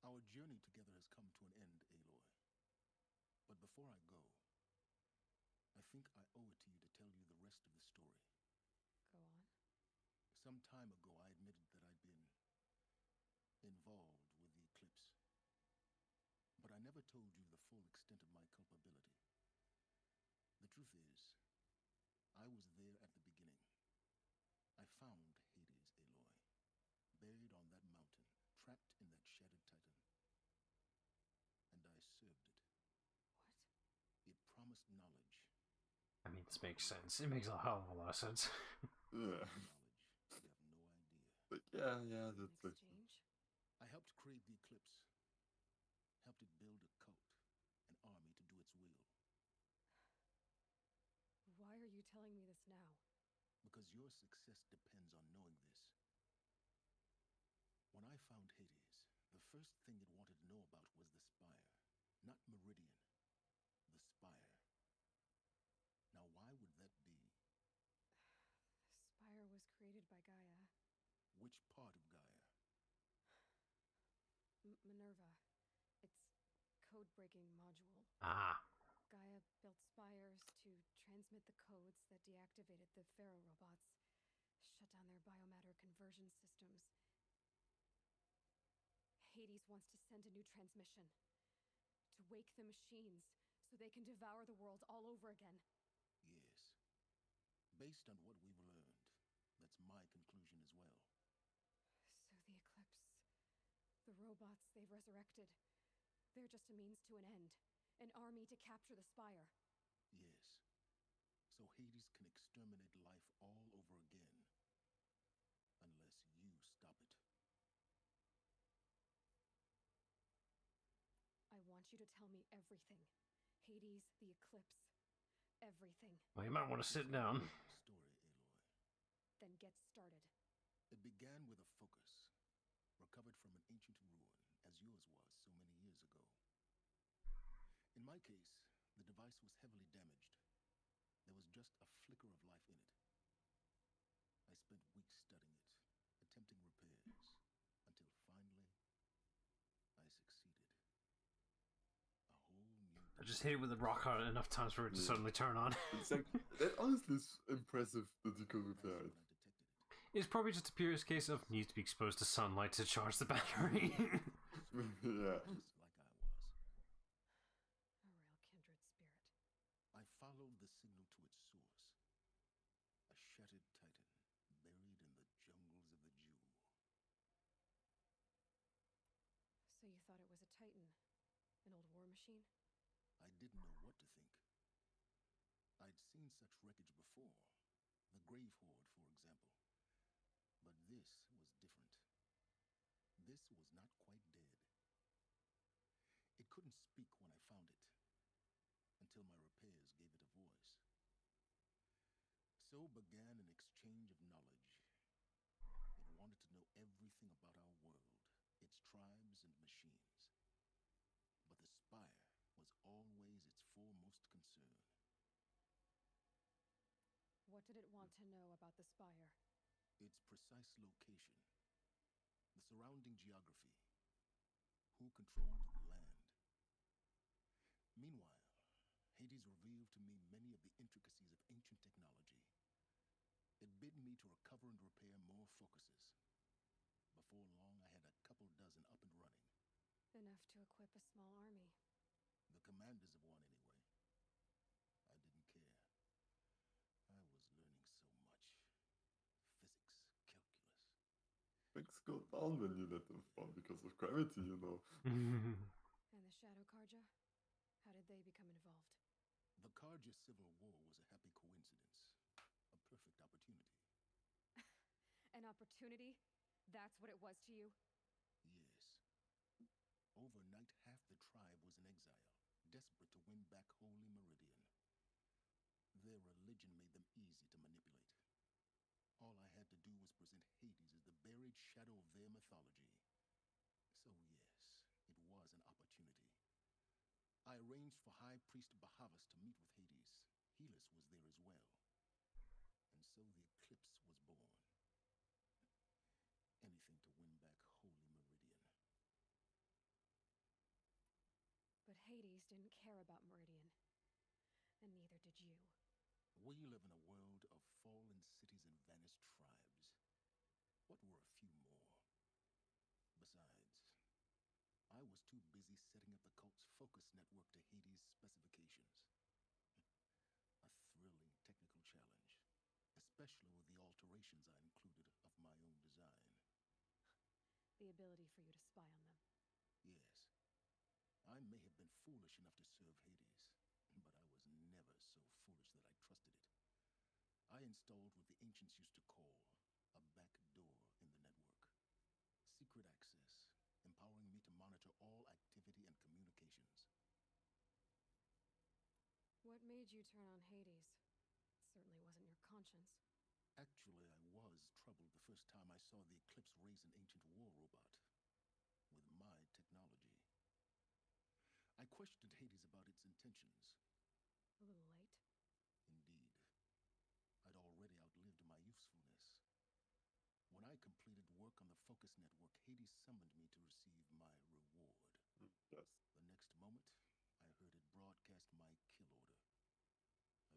Our journey together has come to an end, Aloy. But before I go, I think I owe it to you to tell you the rest of the story. Go on. Some time ago, I admitted that I'd been involved with the eclipse. But I never told you the full extent of my culpability. The truth is, I was there at the beginning. I found Hades, Aloy, buried on that mountain, trapped in that shattered titan. And I served it. What? It promised knowledge. I mean, this makes sense. It makes a hell of a lot of sense. Yeah. Knowledge. You have no idea. But yeah, that's In like exchange? I helped create the eclipse. Helped it build a cult, an army to do its will. Why are you telling me this now? Because your success depends on knowing this. When I found Hades, the first thing it wanted to know about was the spire. Not Meridian. The spire. Now why would that be? The spire was created by Gaia. Which part of Gaia? Minerva. Its code-breaking module. Ah. Gaia built spires to transmit the codes that deactivated the Pharaoh robots, shut down their biomatter conversion systems. Hades wants to send a new transmission to wake the machines so they can devour the world all over again. Yes. Based on what we've learned, that's my conclusion as well. So the Eclipse, the robots they've resurrected, they're just a means to an end. An army to capture the spire. Yes. So Hades can exterminate life all over again. Unless you stop it. I want you to tell me everything. Hades, the Eclipse, everything. Well, you might want to sit down. Story, Aloy. Then get started. It began with a focus, recovered from an ancient ruin, as yours was so many years ago. In my case, the device was heavily damaged. There was just a flicker of life in it. I spent weeks studying it, attempting repairs, until finally, I succeeded. A whole new... I just hit it with a rock hard enough times for it to suddenly turn on. It's like, that honestly is impressive that you could repair it. It's probably just a purest case of needs to be exposed to sunlight to charge the battery. Yeah. Like I was. A real kindred spirit. I followed the signal to its source. A shattered titan, buried in the jungles of the Jew. So you thought it was a Titan? An old war machine? I didn't know what to think. I'd seen such wreckage before. The Grave Horde, for example. But this was different. This was not quite dead. It couldn't speak when I found it, until my repairs gave it a voice. So began an exchange of knowledge. It wanted to know everything about our world, its tribes and machines. But the spire was always its foremost concern. What did it want to know about the spire? Its precise location, the surrounding geography, who controlled the land. Meanwhile, Hades revealed to me many of the intricacies of ancient technology. It bid me to recover and repair more focuses. Before long, I had a couple dozen up and running. Enough to equip a small army. The commanders of one, anyway. I didn't care. I was learning so much. Physics, calculus. Things go down when you let them fall because of gravity, you know. And the Shadow Karja? How did they become involved? The Karja Civil War was a happy coincidence. A perfect opportunity. An opportunity? That's what it was to you? Yes. Overnight, half the tribe was in exile, desperate to win back Holy Meridian. Their religion made them easy to manipulate. All I had to do was present Hades as the buried shadow of their mythology. So yes, it was an opportunity. I arranged for High Priest Bahavas to meet with Hades. Helis was there as well. And so the Eclipse was born. Anything to win back Holy Meridian. But Hades didn't care about Meridian. And neither did you. We live in a world of fallen cities and vanished tribes. What were a few more? Besides, I was too busy setting up the cult's focus network to Hades' specifications. A thrilling technical challenge, especially with the alterations I included of my own design. The ability for you to spy on them. Yes, I may have been foolish enough to serve Hades, but I was never so foolish that I trusted it. I installed what the ancients used to call a back door in the network. Secret access, empowering me to monitor all activity and communications. What made you turn on Hades? It certainly wasn't your conscience. Actually, I was troubled the first time I saw the Eclipse raise an ancient war robot. With my technology. I questioned Hades about its intentions. A little late. Indeed. I'd already outlived my usefulness. work on the Focus Network, Hades summoned me to receive my reward. Yes. The next moment, I heard it broadcast my kill order.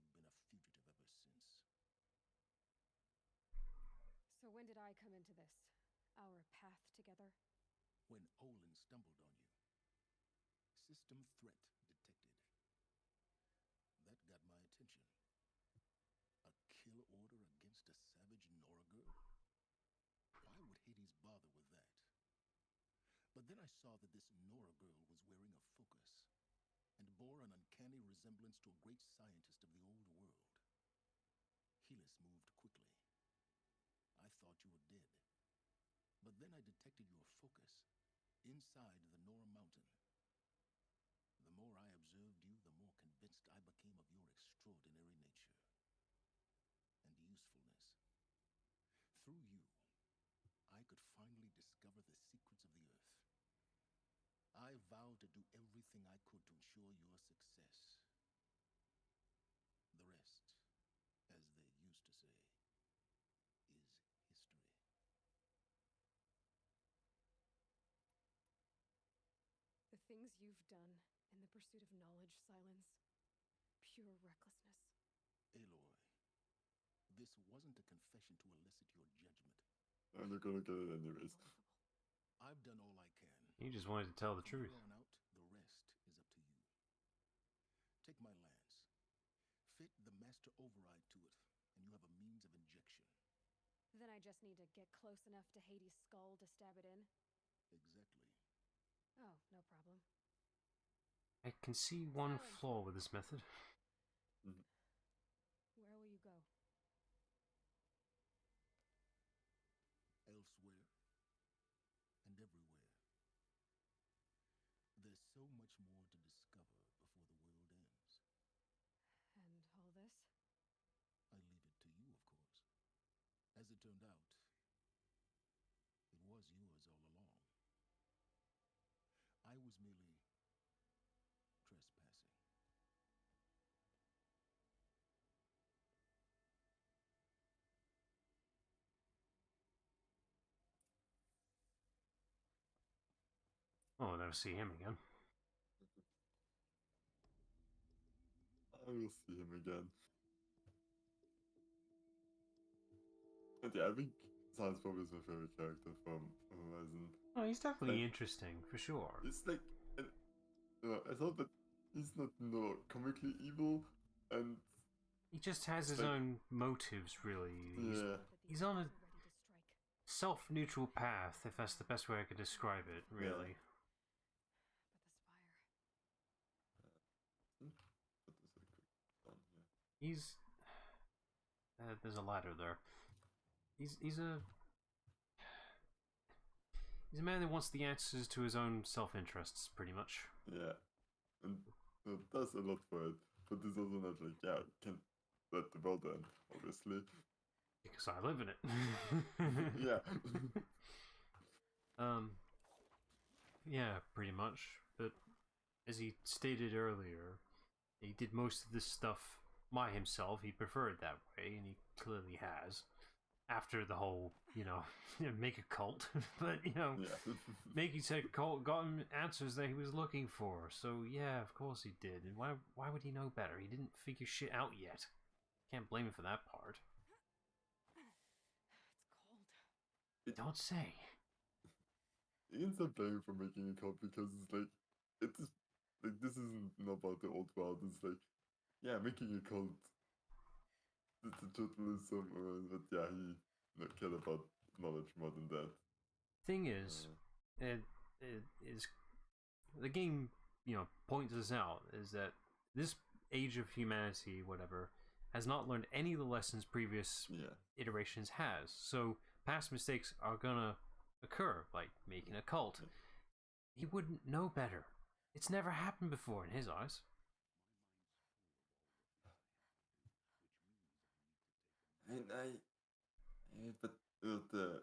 I've been a fugitive ever since. So when did I come into this? Our path together? When Olin stumbled on you. System threat detected. That got my attention. A kill order against a savage Nora girl? Why would Hades bother with that? But then I saw that this Nora girl was wearing a focus and bore an uncanny resemblance to a great scientist of the old world. Helis moved quickly. I thought you were dead. But then I detected your focus inside the Nora mountain. The more I observed you, the more convinced I became of your extraordinary nature and usefulness. Through you, I could finally discover the secrets of the Earth. I vowed to do everything I could to ensure your success. The rest, as they used to say, is history. The things you've done in the pursuit of knowledge, Silence. Pure recklessness. Aloy, this wasn't a confession to elicit your judgment. And you're gonna get it anyways. I've done all I can. You just wanted to tell the From truth. here on out, the rest is up to you. Take my lance. Fit the master override to it, and you have a means of injection. Then I just need to get close enough to Hades' skull to stab it in? Exactly. Oh, no problem. I can see one Silence. flaw with this method. Where will you go? Elsewhere and everywhere. There's so much more to discover before the world ends. And all this? I leave it to you, of course. As it turned out, it was yours all along. I was merely trespassing. Oh, I'll never see him again. I will see him again. And yeah, I think Silence probably is my favorite character from Horizon. Oh, he's definitely Like, interesting, for sure. It's like, I thought that he's not comically evil, and He just has his like, own motives, really. yeah, He's on a self-neutral path, if that's the best way I could describe it, really. That was a quick one, yeah. He's... there's a ladder there. He's a man that wants the answers to his own self-interests, pretty much. Yeah, and does a lot for it, but it's also not like, yeah, can let the world end, obviously. Because I live in it. Yeah. Yeah, pretty much. But as he stated earlier, he did most of this stuff by himself. He preferred that way, and he clearly has. After the whole, make a cult. But, Yeah. making said cult got him answers that he was looking for. So, yeah, of course he did. And why would he know better? He didn't figure shit out yet. Can't blame him for that part. It's cold. Don't say. You can stop blaming for making a cult because it's like, this isn't about the old world. It's like, yeah, making a cult. It's a totalism, but yeah, he cared about knowledge more than that. Thing is, it is the game, points us out is that this age of humanity, whatever, has not learned any of the lessons previous iterations has. So past mistakes are gonna occur, like making a cult. He wouldn't know better. It's never happened before in his eyes. But the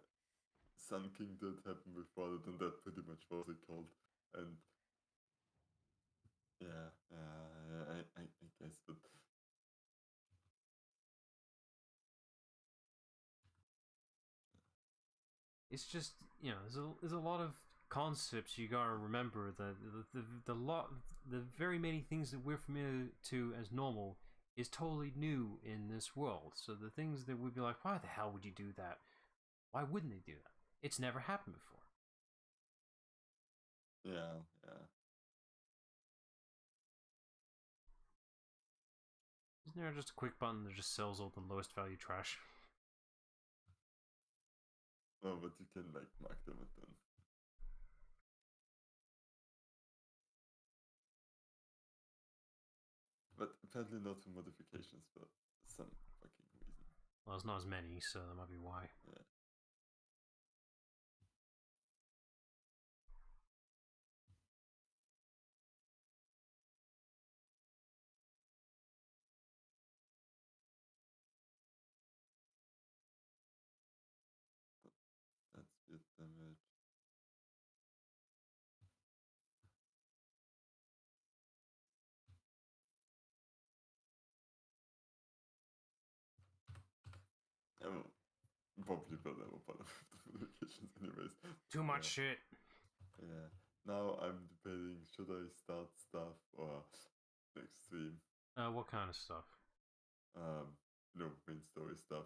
Sun King did happen before that, and that pretty much was a cult. And yeah, I guess, but it's just, you know, there's a lot of concepts you gotta remember. The very many things that we're familiar to as normal is totally new in this world. So the things that we'd be like, why the hell would you do that? Why wouldn't they do that? It's never happened before. Yeah, yeah. Isn't there just a quick button that just sells all the lowest value trash? Oh, but you can like mark them and then. But apparently not for modifications, but some fucking reason. Well, there's not as many, so that might be why. Yeah. That's bit damage. Oh, probably but never part of the modifications anyways. Too much shit. Yeah. Now I'm debating should I start stuff or next stream. What kind of stuff? Main story stuff.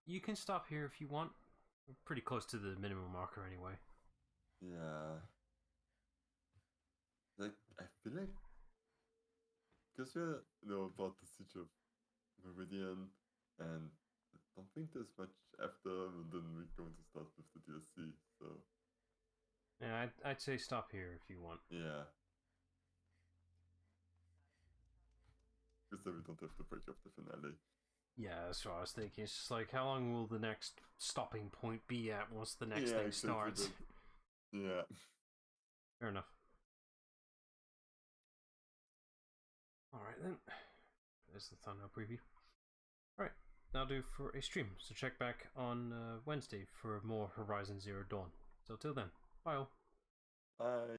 You can stop here if you want. We're pretty close to the minimum marker anyway. Yeah. Like, I feel like, because we're, about the siege of Meridian, and I don't think there's much after, and then we're going to start with the DLC, so. Yeah, I'd say stop here if you want. Yeah. Because then we don't have to break up the finale. Yeah, that's what I was thinking. It's just like, how long will the next stopping point be at once the next thing starts? Yeah. Fair enough. Alright then. There's the thumbnail preview. Alright, that'll do for a stream. So check back on Wednesday for more Horizon Zero Dawn. So till then, bye all. Bye.